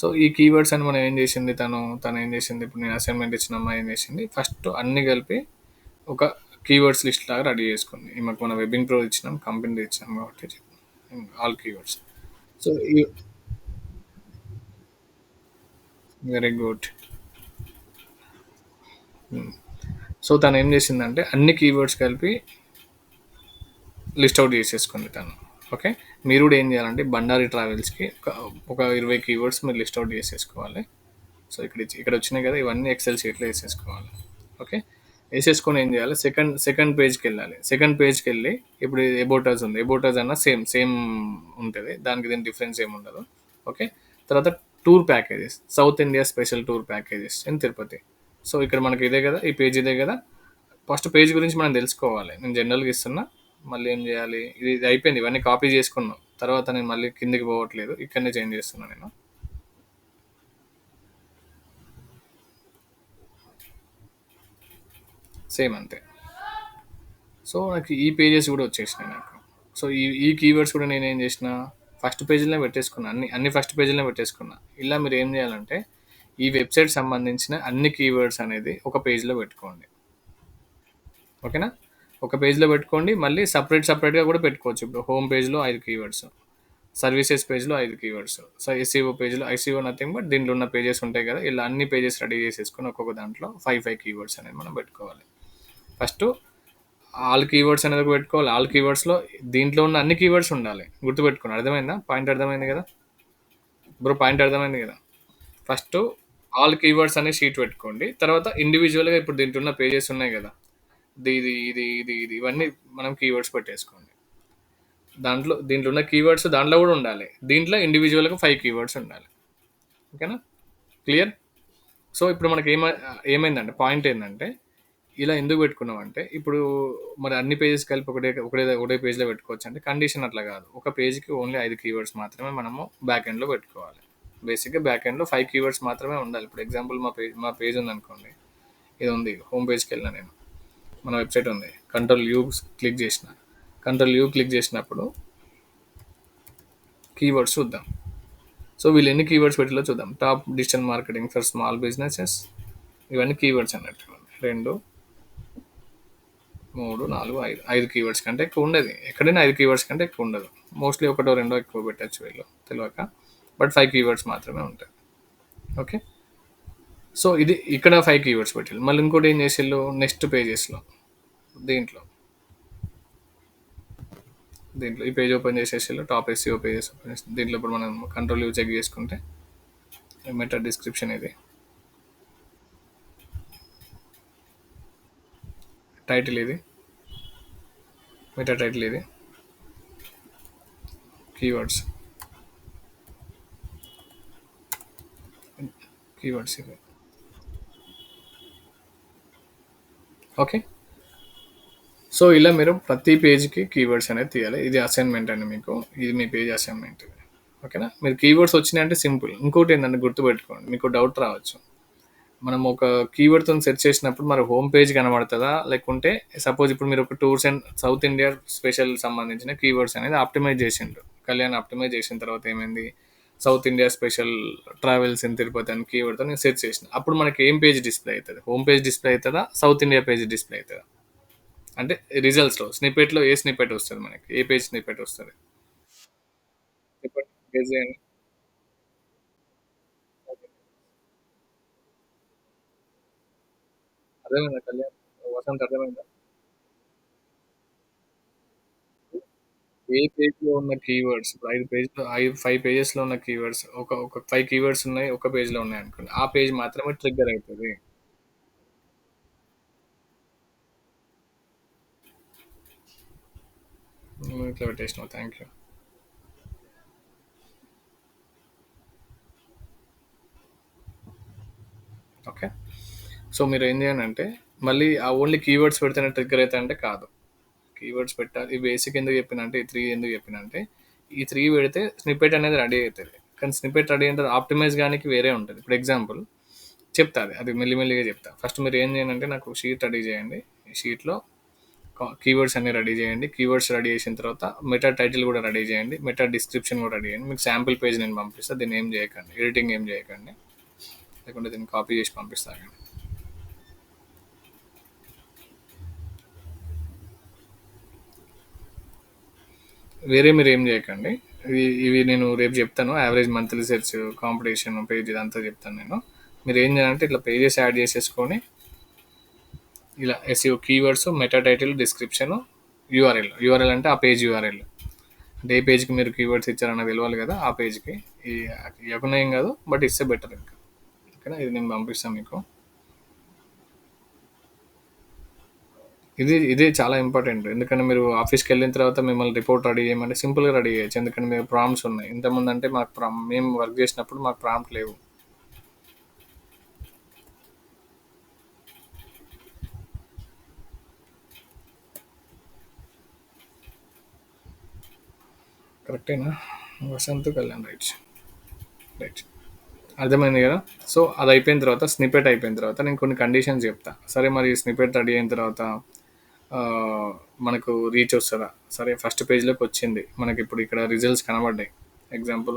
[SPEAKER 1] సో ఈ కీవర్డ్స్ అని మనం ఏం చేసింది, తను ఏం చేసింది, ఇప్పుడు నేను అసైన్మెంట్ ఇచ్చిన అమ్మాయి ఏం చేసింది, ఫస్ట్ అన్ని కలిపి ఒక కీవర్డ్స్ లిస్ట్ లాగా రెడీ చేసుకుంది. మాకు మన వెబ్బింగ్ ప్రో ఇచ్చినాం, కంపెనీ ఇచ్చినాం కాబట్టి ఆల్ కీవర్డ్స్. సో ఈ వెరీ గుడ్. సో తను ఏం చేసిందంటే అన్ని కీవర్డ్స్ కలిపి లిస్ట్ అవుట్ చేసేసుకుంది తను. ఓకే. మీరు కూడా ఏం చేయాలంటే బండారి ట్రావెల్స్కి ఒక 20 కీవర్డ్స్ మీరు లిస్ట్ అవుట్ చేసేసుకోవాలి. సో ఇక్కడ వచ్చినాయి కదా, ఇవన్నీ ఎక్సెల్ షీట్లో వేసేసుకోవాలి. ఓకే. వేసేసుకొని ఏం చేయాలి, సెకండ్ పేజ్కి వెళ్ళాలి. సెకండ్ పేజ్కి వెళ్ళి ఇప్పుడు ఎబోటాజ్ ఉంది, ఎబోటాజ్ అన్న సేమ్ ఉంటుంది, దానికి దీని డిఫరెన్స్ ఏమి ఉండదు. ఓకే. తర్వాత tour packages, south India special tour packages in Tirupati. So ఇక్కడ మనకి ఇదే కదా, ఈ పేజ్ ఇదే కదా. ఫస్ట్ పేజ్ గురించి మనం తెలుసుకోవాలి. నేను జనరల్గా ఇస్తున్నా, మళ్ళీ ఏం చేయాలి, ఇది అయిపోయింది, ఇవన్నీ కాపీ చేసుకున్నాం. తర్వాత నేను మళ్ళీ కిందికి పోవట్లేదు, ఇక్కడనే చేంజ్ చేస్తున్నాను నేను. సేమ్ అంతే. సో నాకు ఈ పేజెస్ కూడా వచ్చేసినాయి నాకు. సో ఈ కీవర్డ్స్ కూడా నేను ఏం చేసిన, ఫస్ట్ పేజీలోనే పెట్టేసుకున్నా, అన్ని ఫస్ట్ పేజీలోనే పెట్టేసుకున్నా. ఇలా మీరు ఏం చేయాలంటే ఈ వెబ్సైట్ సంబంధించిన అన్ని కీవర్డ్స్ అనేది ఒక పేజ్లో పెట్టుకోండి. ఓకేనా. ఒక పేజ్లో పెట్టుకోండి, మళ్ళీ సపరేట్గా కూడా పెట్టుకోవచ్చు. ఇప్పుడు హోమ్ పేజ్లో 5 కీవర్డ్స్, సర్వీసెస్ పేజ్లో 5 కీవర్డ్స్, సో ఎస్సీఓ పేజ్లో, ఐసీఓ నథింగ్ బట్ దీంట్లో ఉన్న పేజెస్ ఉంటాయి కదా, ఇలా అన్ని పేజెస్ రెడీ చేసేసుకొని ఒక్కొక్క దాంట్లో 5 కీవర్డ్స్ అనేది మనం పెట్టుకోవాలి. ఫస్ట్ ఆల్ కీవర్డ్స్ అనేది పెట్టుకోవాలి. ఆల్ కీవర్డ్స్లో దీంట్లో ఉన్న అన్ని కీవర్డ్స్ ఉండాలి, గుర్తుపెట్టుకోండి. అర్థమైందా? పాయింట్ అర్థమైంది కదా బ్రో? పాయింట్ అర్థమైంది కదా. ఫస్ట్ ఆల్ కీవర్డ్స్ అనే షీట్ పెట్టుకోండి. తర్వాత ఇండివిజువల్గా ఇప్పుడు దీంట్లో ఉన్న పేజెస్ ఉన్నాయి కదా, ఇది ఇవన్నీ మనం కీవర్డ్స్ పెట్టేసుకోండి. దీంట్లో ఉన్న కీవర్డ్స్ దాంట్లో కూడా ఉండాలి, దీంట్లో ఇండివిజువల్గా 5 కీవర్డ్స్ ఉండాలి. ఓకేనా. క్లియర్. సో ఇప్పుడు మనకి ఏమైందంటే పాయింట్ ఏంటంటే, ఇలా ఎందుకు పెట్టుకున్నాం అంటే, ఇప్పుడు మరి అన్ని పేజెస్ కలిపి ఒకటే పేజ్లో పెట్టుకోవచ్చు అంటే కండిషన్ అట్లా కాదు. ఒక పేజ్కి ఓన్లీ 5 కీవర్డ్స్ మాత్రమే మనము బ్యాక్ ఎండ్లో పెట్టుకోవాలి. బేసిక్గా బ్యాక్ ఎండ్లో 5 కీవర్డ్స్ మాత్రమే ఉండాలి. ఇప్పుడు ఎగ్జాంపుల్ మా పేజ్ ఉందనుకోండి, ఇది ఉంది, హోమ్ పేజ్కి వెళ్ళిన నేను, మన వెబ్సైట్ ఉంది, కంట్రోల్ యూ క్లిక్ చేసినప్పుడు కీవర్డ్స్ చూద్దాం. సో వీళ్ళు ఎన్ని కీవర్డ్స్ పెట్టిలో చూద్దాం. Top digital marketing for small businesses, ఇవన్నీ కీవర్డ్స్ అన్నట్టు. 2, 3, 4, 5 కీవర్డ్స్ కంటే ఎక్కువ ఉండదు. ఎక్కడైనా 5 కీవర్డ్స్ కంటే ఎక్కువ ఉండదు. మోస్ట్లీ ఒకటో రెండో ఎక్కువ పెట్టచ్చు వీళ్ళు తెలియక, బట్ 5 కీవర్డ్స్ మాత్రమే ఉంటాయి. ఓకే. సో ఇది ఇక్కడ 5 కీవర్డ్స్ పెట్టారు. మళ్ళీ ఇంకోటి ఏం చేసేళ్ళు, నెక్స్ట్ పేజెస్లో దీంట్లో ఈ పేజ్ ఓపెన్ చేసేసి టాప్ ఎస్సీఓ పేజెస్ ఓపెన్ చేసి దీంట్లో ఇప్పుడు మనం కంట్రోల్ యూ చెక్ చేసుకుంటే మెటా డిస్క్రిప్షన్, ఇది టైటిల్, ఇది మెటా టైటిల్, ఇది కీవర్డ్స్ ఇది. ఓకే. సో ఇలా మీరు ప్రతి పేజ్కి కీవర్డ్స్ అనేది తీయాలి. ఇది అసైన్మెంట్ అండి మీకు, ఇది మీ పేజ్ అసైన్మెంట్. ఓకేనా. మీరు కీవర్డ్స్ వచ్చినాయి అంటే సింపుల్. ఇంకోటి ఏంటంటే గుర్తుపెట్టుకోండి, మీకు డౌట్ రావచ్చు, మనం ఒక కీవర్డ్తో సెర్చ్ చేసినప్పుడు మరి హోమ్ పేజ్ కనబడుతుందా, లేకుంటే సపోజ్ ఇప్పుడు మీరు ఒక tours and south India special సంబంధించిన కీవర్డ్స్ అనేది ఆప్టిమైజ్ చేసిండ్రు, కళ్యాణ్ ఆప్టిమైజ్ చేసిన తర్వాత ఏమైంది, south India special travels in Tirupati అని కీవర్డ్తో నేను సెర్చ్ చేసిన, అప్పుడు మనకి ఏం పేజ్ డిస్ప్లే అవుతుంది, హోమ్ పేజ్ డిస్ప్లే అవుతుందా, సౌత్ ఇండియా పేజ్ డిస్ప్లే అవుతుందా? అంటే రిజల్ట్స్లో స్నిపెట్లో ఏ స్నిపెట్ వస్తుంది మనకి, ఏ పేజ్ స్నిపెట్ వస్తుంది చెప్పండి. పేజ్ చేయండి. అర్థమైందా కళ్యాణ్, వసంత్ అర్థమైందా? ఏ పేజ్లో ఉన్న కీవర్డ్స్, ఇప్పుడు 5 పేజెస్లో ఉన్న కీవర్డ్స్, ఒక 5 కీవర్డ్స్ ఉన్నాయి, ఒక పేజ్లో ఉన్నాయి అనుకోండి, ఆ పేజ్ మాత్రమే ట్రిగ్గర్ అవుతుంది. నువ్వు ఇట్లా పెట్టేసినావు, థ్యాంక్ యూ. ఓకే. సో మీరు ఏం చేయండి అంటే, మళ్ళీ ఆ ఓన్లీ కీవర్డ్స్ పెడితేనే ట్రిగ్గర్ అవుతా అంటే కాదు, కీవర్డ్స్ పెట్టాలి. ఈ బేసిక్ ఎందుకు చెప్పిన అంటే, ఈ 3 ఎందుకు చెప్పిన అంటే, ఈ 3 పెడితే స్నిపెట్ అనేది రెడీ అవుతుంది. కానీ స్నిపెట్ రెడీ అంటే ఆప్టిమైజ్ కానీ వేరే ఉంటుంది. ఇప్పుడు ఎగ్జాంపుల్, చెప్తా అది మెల్లిమెల్లిగా చెప్తా. ఫస్ట్ మీరు ఏం చేయండి అంటే నాకు షీట్ రెడీ చేయండి. ఈ షీట్‌లో కీవర్డ్స్ అన్ని రెడీ చేయండి. కీవర్డ్స్ రెడీ చేసిన తర్వాత మెటా టైటిల్ కూడా రెడీ చేయండి. మెటా డిస్క్రిప్షన్ కూడా రెడీ చేయండి. మీకు శాంపిల్ పేజ్ నేను పంపిస్తా. దీన్ని ఏం చేయకండి. ఎడిటింగ్ ఏం చేయకండి. లేకుంటే దీన్ని కాపీ చేసి పంపిస్తాను. వేరే మీరు ఏం చేయకండి. ఇవి నేను రేపు చెప్తాను. Average monthly search, competition page ఇదంతా చెప్తాను నేను. మీరు ఏం చేయాలంటే ఇట్లా పేజెస్ యాడ్ చేసేసుకొని ఇలా SEO keywords, meta title, description, URL అంటే ఆ పేజ్ యూఆర్ఎల్. అంటే ఏ పేజ్కి మీరు కీవర్డ్స్ ఇచ్చారన్న తెలియాలి కదా, ఆ పేజ్కి. ఈ ఇవ్వకుండా ఏం కాదు, బట్ ఇస్తే బెటర్ ఇంకా. ఓకేనా, ఇది నేను పంపిస్తాను మీకు. ఇది చాలా ఇంపార్టెంట్. ఎందుకంటే మీరు ఆఫీస్కి వెళ్ళిన తర్వాత మిమ్మల్ని రిపోర్ట్ రెడీ చేయమంటే సింపుల్గా రెడీ చేయొచ్చు. ఎందుకంటే మీరు ప్రాంప్ట్స్ ఉన్నాయి. ఇంతకుముందు అంటే మాకు మేము వర్క్ చేసినప్పుడు మాకు ప్రాంప్ట్ లేవు. కరెక్టేనా? వసంత్ కళ్యాణ్, రైట్. రైట్, అర్థమైంది కదా. సో అది అయిపోయిన తర్వాత, స్నిపెట్ అయిపోయిన తర్వాత నేను కొన్ని కండిషన్స్ చెప్తా. సరే మరి స్నిపెట్ రెడీ అయిన తర్వాత ఆ, మనకు రీచ్ వస్తుందా? సరే ఫస్ట్ పేజ్లోకి వచ్చింది, మనకి ఇప్పుడు ఇక్కడ రిజల్ట్స్ కనబడ్డాయి. ఎగ్జాంపుల్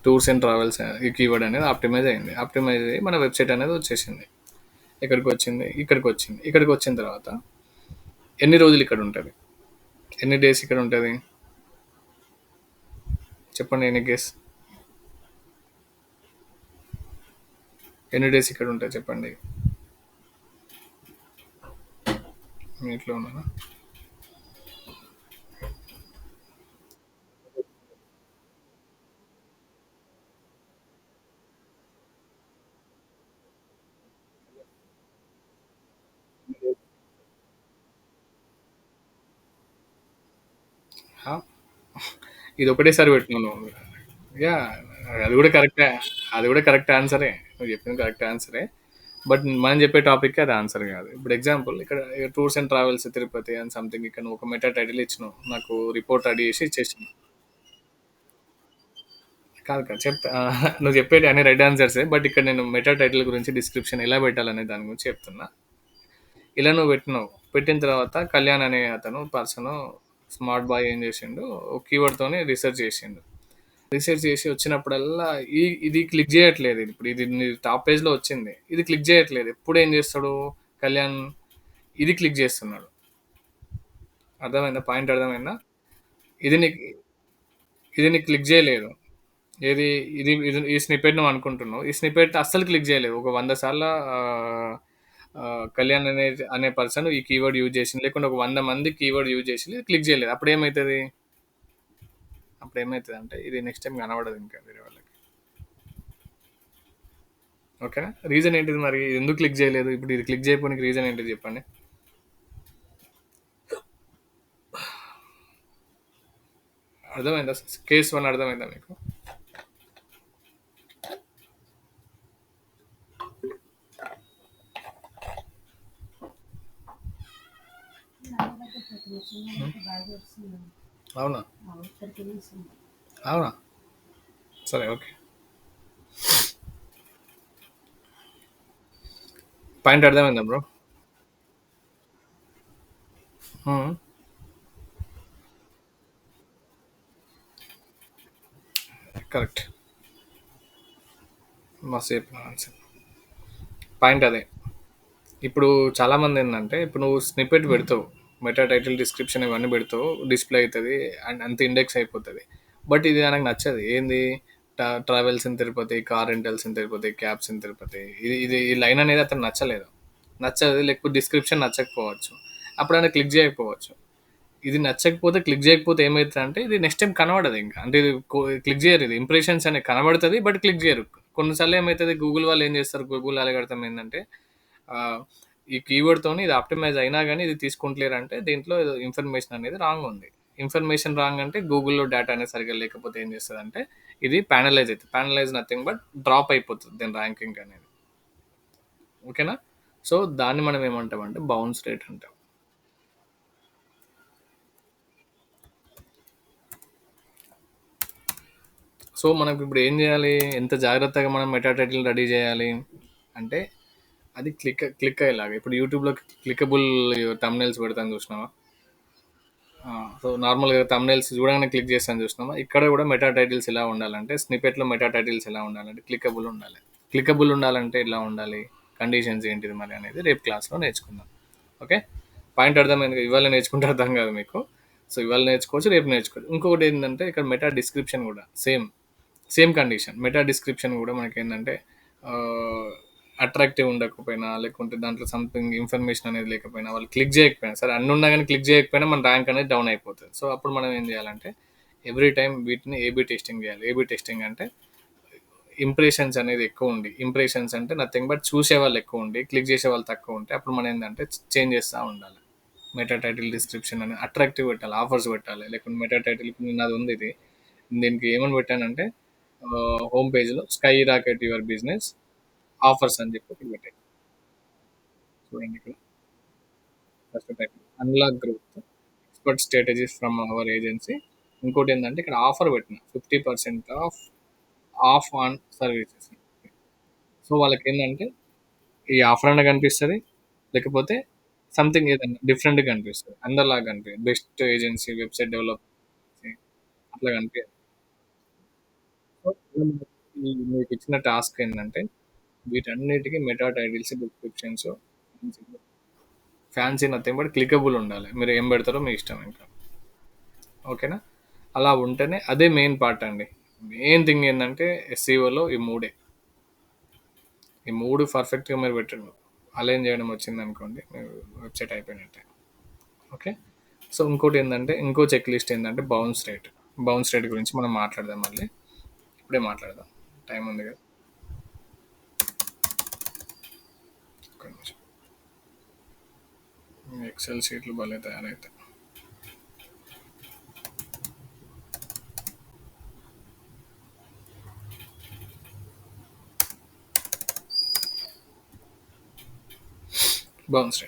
[SPEAKER 1] టూర్స్ అండ్ ట్రావెల్స్ ఈ కీవర్డ్ అనేది ఆప్టిమైజ్ అయింది. ఆప్టిమైజ్ అయ్యి మన వెబ్సైట్ అనేది వచ్చేసింది. ఎక్కడికి వచ్చింది? ఇక్కడికి వచ్చింది. ఇక్కడికి వచ్చిన తర్వాత ఎన్ని రోజులు ఇక్కడ ఉంటుంది? ఎన్ని డేస్ ఇక్కడ ఉంటుంది? చెప్పండి, ఎన్ని గేస్, ఎన్ని డేస్ ఇక్కడ ఉంటాయి చెప్పండి. మీ ఇంట్లో ఉన్నానా? ఆ? ఇది ఒకటేసారి పెట్టినావు నువ్వు. యా, అది కూడా కరెక్టే. అది కూడా కరెక్ట్ ఆన్సరే. నువ్వు చెప్పింది కరెక్ట్ ఆన్సరే. బట్ మనం చెప్పే టాపిక్ అది ఆన్సర్ కాదు. ఇప్పుడు ఎగ్జాంపుల్ ఇక్కడ tours and travels Tirupati and something, ఇక్కడ నువ్వు ఒక మెటా టైటిల్ ఇచ్చినావు, నాకు రిపోర్ట్ రెడీ చేసి ఇచ్చేసినావు. కాదు కాదు చెప్తా. నువ్వు చెప్పేది అన్ని రైట్ ఆన్సర్సే, బట్ ఇక్కడ నేను మెటా టైటిల్ గురించి డిస్క్రిప్షన్ ఎలా పెట్టాలనే దాని గురించి చెప్తున్నా. ఇలా నువ్వు పెట్టినావు. పెట్టిన తర్వాత కళ్యాణ్ అనే అతను పర్సన్, స్మార్ట్ బాయ్ ఏం చేసిండు, ఒక కీవర్డ్తోనే రీసెర్చ్ చేసిండు. రీసెర్చ్ చేసి వచ్చినప్పుడల్లా ఇది క్లిక్ చేయట్లేదు. ఇప్పుడు ఇది టాప్ పేజ్లో వచ్చింది, ఇది క్లిక్ చేయట్లేదు. ఎప్పుడు ఏం చేస్తాడు కళ్యాణ్? ఇది క్లిక్ చేస్తున్నాడు. అర్థమైందా? పాయింట్ అర్థమైందా? ఇది నీకు ఇది నీకు క్లిక్ చేయలేదు. ఏది? ఈ స్నిపెట్ నువ్వు అనుకుంటున్నావు. ఈ స్నిపెట్ అస్సలు క్లిక్ చేయలేదు. ఒక 100 సార్లు కళ్యాణ్ అనే పర్సన్ ఈ కీవర్డ్ యూజ్ చేసింది, లేకుంటే ఒక 100 మంది కీవర్డ్ యూజ్ చేసి క్లిక్ చేయలేదు. అప్పుడు ఏమవుతుంది అంటే ఇది నెక్స్ట్ టైం కనబడదు ఇంకా వేరే వాళ్ళకి. ఓకేనా? రీజన్ ఏంటిది మరి? ఎందుకు క్లిక్ చేయలేదు? ఇప్పుడు ఇది క్లిక్ చేయడానికి రీజన్ ఏంటిది చెప్పండి. అర్థమైందా? కేస్ 1 అర్థమైందా మీకు? అవునా? అవునా? సరే, ఓకే. పాయింట్ అర్థమైందా బ్రో? కరెక్ట్. మస్తు చెప్పిన ఆన్సర్. పాయింట్ అదే. ఇప్పుడు చాలామంది ఏంటంటే, ఇప్పుడు నువ్వు స్నిపెట్ పెడతావు, మెటా టైటిల్, డిస్క్రిప్షన్ ఇవన్నీ పెడతావు, డిస్ప్లే అవుతుంది అండ్ అంత ఇండెక్స్ అయిపోతుంది. బట్ ఇది నాకు నచ్చదు. ఏంది? Travels in Tirupati, car rentals in Tirupati, cabs in Tirupati, ఇది ఈ లైన్ అనేది అతను నచ్చదు. లేకపోతే డిస్క్రిప్షన్ నచ్చకపోవచ్చు, అప్పుడు ఆయన క్లిక్ చేయకపోవచ్చు. ఇది నచ్చకపోతే, క్లిక్ చేయకపోతే ఏమవుతుంది అంటే ఇది నెక్స్ట్ టైం కనబడదు ఇంకా. అంటే ఇది క్లిక్ చేయరు. ఇది ఇంప్రెషన్స్ అనేది కనబడుతుంది, బట్ క్లిక్ చేయరు. కొన్నిసార్లు ఏమవుతుంది, గూగుల్ వాళ్ళు ఏం చేస్తారు, గూగుల్ అలగడతాం ఏంటంటే ఆ, ఈ కీవర్డ్తోని ఇది ఆప్టిమైజ్ అయినా కానీ ఇది తీసుకుంటలేరు అంటే దీంట్లో ఏదో ఇన్ఫర్మేషన్ అనేది రాంగ్ ఉంది. ఇన్ఫర్మేషన్ రాంగ్ అంటే గూగుల్లో డేటా అనేది సరిగ్గా లేకపోతే ఏం చేస్తుంది అంటే ఇది ప్యానలైజ్ అవుతుంది. ప్యానలైజ్ నథింగ్ బట్ డ్రాప్ అయిపోతుంది దీని ర్యాంకింగ్ అనేది. ఓకేనా? సో దాన్ని మనం ఏమంటాం అంటే బౌన్స్ రేట్ అంటాం. సో మనకి ఇప్పుడు ఏం చేయాలి, ఎంత జాగ్రత్తగా మనం మెటా టైటిల్ రెడీ చేయాలి అంటే అది క్లిక్ అయ్యేలాగా. ఇప్పుడు యూట్యూబ్లో క్లికబుల్ తమ్నైల్స్ పెడతాను చూసినావా. సో నార్మల్గా తమ్నైల్స్ చూడగానే క్లిక్ చేస్తాను చూసినామా, ఇక్కడ కూడా మెటా టైటిల్స్ ఎలా ఉండాలంటే, స్నిపెట్లో మెటా టైటిల్స్ ఎలా ఉండాలంటే క్లికబుల్ ఉండాలి. క్లికబుల్ ఉండాలంటే ఎలా ఉండాలి, కండిషన్స్ ఏంటిది మరి అనేది రేపు క్లాస్లో నేర్చుకుందాం. ఓకే, పాయింట్ అర్థమైంది. ఇవాళ నేర్చుకుంటే అర్థం కాదు మీకు. సో ఇవాళ నేర్చుకోవచ్చు, రేపు నేర్చుకోవచ్చు. ఇంకొకటి ఏంటంటే ఇక్కడ మెటా డిస్క్రిప్షన్ కూడా same same condition. Meta description కూడా మనకి ఏంటంటే అట్రాక్టివ్ ఉండకపోయినా, లేకుంటే దాంట్లో సంథింగ్ ఇన్ఫర్మేషన్ అనేది లేకపోయినా, వాళ్ళు క్లిక్ చేయకపోయినా సరే, అన్ని ఉన్నా కానీ క్లిక్ చేయకపోయినా మన ర్యాంక్ అనేది డౌన్ అయిపోతుంది. సో అప్పుడు మనం ఏం చేయాలంటే ఎవ్రీ టైం వీటిని ఏబీ టెస్టింగ్ చేయాలి. ఏబీ టెస్టింగ్ అంటే ఇంప్రెషన్స్ అనేది ఎక్కువ ఉండి, ఇంప్రెషన్స్ అంటే నథింగ్ బట్ చూసే వాళ్ళు ఎక్కువ ఉండి క్లిక్ చేసే వాళ్ళు తక్కువ ఉంటే అప్పుడు మనం ఏంటంటే చేంజ్ చేస్తూ ఉండాలి. మెటా టైటిల్ డిస్క్రిప్షన్ అని అట్రాక్టివ్ పెట్టాలి, ఆఫర్స్ పెట్టాలి. లేకుంటే మెటా టైటిల్ ఇప్పుడు నేను అది ఉంది, ఇది దీనికి ఏమని పెట్టానంటే హోమ్ పేజ్లో sky rocket your business offers అని చెప్పి ఒకటి పెట్టాను. చూడండి ఇక్కడ first title unlock growth expert strategies from our agency. ఇంకోటి ఏంటంటే ఇక్కడ ఆఫర్ పెట్టిన 50% ఆఫ్ ఆన్ సర్వీసెస్. సో వాళ్ళకి ఏంటంటే ఈ ఆఫర్ అన్న కనిపిస్తుంది, లేకపోతే సంథింగ్ ఏదన్నా డిఫరెంట్గా కనిపిస్తుంది, అందరిలాగా కనిపిస్తుంది. బెస్ట్ ఏజెన్సీ వెబ్సైట్ డెవలప్ అట్లా కనిపించదు. సో మీకు ఇచ్చిన టాస్క్ ఏంటంటే వీటన్నిటికీ meta titles, descriptions fancy nothing but clickable ఉండాలి. మీరు ఏం పెడతారో మీ ఇష్టం ఇంకా. ఓకేనా, అలా ఉంటేనే అదే మెయిన్ పార్ట్ అండి. మెయిన్ థింగ్ ఏంటంటే ఎస్సీఓలో ఈ మూడు పర్ఫెక్ట్గా మీరు పెట్టండి, అలైన్ చేయడం వచ్చింది అనుకోండి, మీరు వెబ్సైట్ అయిపోయినట్టే. ఓకే, సో ఇంకోటి ఏంటంటే ఇంకో చెక్ లిస్ట్ ఏంటంటే బౌన్స్ రేట్ గురించి మనం మాట్లాడదాం మళ్ళీ. ఇప్పుడే మాట్లాడదాం, టైం ఉంది కదా. ఒక్క నిమిషం. ఎక్సెల్ షీట్లు భలే తయారవుతాయి. బౌన్స్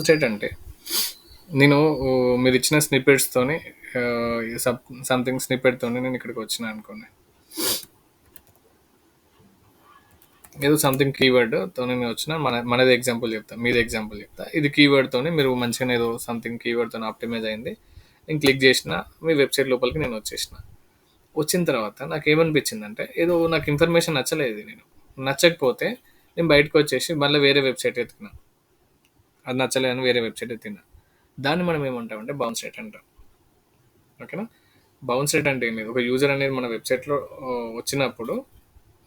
[SPEAKER 1] రేట్ అంటే నేను మీరు ఇచ్చిన స్నిప్పెట్స్తోని సంథింగ్ స్నిప్పెట్తోని నేను ఇక్కడికి వచ్చిన అనుకోండి, ఏదో సంథింగ్ కీవర్డ్తో నేను వచ్చిన మనది ఎగ్జాంపుల్ చెప్తా, మీది ఎగ్జాంపుల్ చెప్తా. ఇది కీవర్డ్తోని మీరు మంచిగా ఏదో సంథింగ్ కీవర్డ్తో ఆప్టిమైజ్ అయింది, నేను క్లిక్ చేసిన, మీ వెబ్సైట్ లోపలికి నేను వచ్చేసిన. వచ్చిన తర్వాత నాకు ఏమనిపించిందంటే ఏదో నాకు ఇన్ఫర్మేషన్ నచ్చలేదు. నచ్చకపోతే నేను బయటకు వచ్చేసి మళ్ళీ వేరే వెబ్సైట్ ఎత్తుకున్నా, అది నచ్చలేదని వేరే వెబ్సైట్ ఎత్తినా. దాన్ని మనం ఏమంటామంటే బౌన్స్ రేట్ అంటాం. ఓకేనా, బౌన్స్ రేట్ అంటే ఏం లేదు, ఒక యూజర్ అనేది మన వెబ్సైట్లో వచ్చినప్పుడు,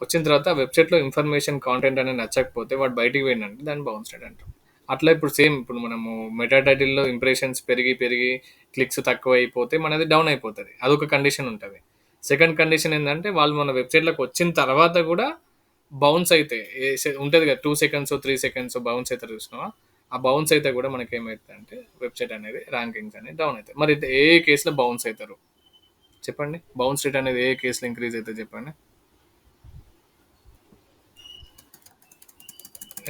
[SPEAKER 1] వచ్చిన తర్వాత ఆ వెబ్సైట్లో ఇన్ఫర్మేషన్ కాంటెంట్ అనేది నచ్చకపోతే వాడు బయటికి పోయిందంటే దాన్ని బౌన్స్ రేట్ అంటాం. అట్లా ఇప్పుడు సేమ్ ఇప్పుడు మనము మెటా టైటిల్లో ఇంప్రెషన్స్ పెరిగి పెరిగి క్లిక్స్ తక్కువ అయిపోతే మనది డౌన్ అయిపోతుంది, అదొక కండిషన్ ఉంటుంది. సెకండ్ కండిషన్ ఏంటంటే వాళ్ళు మన వెబ్సైట్లోకి వచ్చిన తర్వాత కూడా బౌన్స్ అయితే ఉంటుంది కదా, 2 సెకండ్స్ 3 సెకండ్స్ బౌన్స్ అయితే చూసినావా, ఆ బౌన్స్ అయితే కూడా మనకి ఏమవుతుంది అంటే వెబ్సైట్ అనేది ర్యాంకింగ్స్ అనేది డౌన్ అవుతాయి. మరి ఏ కేసులో బౌన్స్ అవుతారు చెప్పండి, బౌన్స్ రేట్ అనేది ఏ కేసులో ఇంక్రీజ్ అవుతుంది చెప్పండి.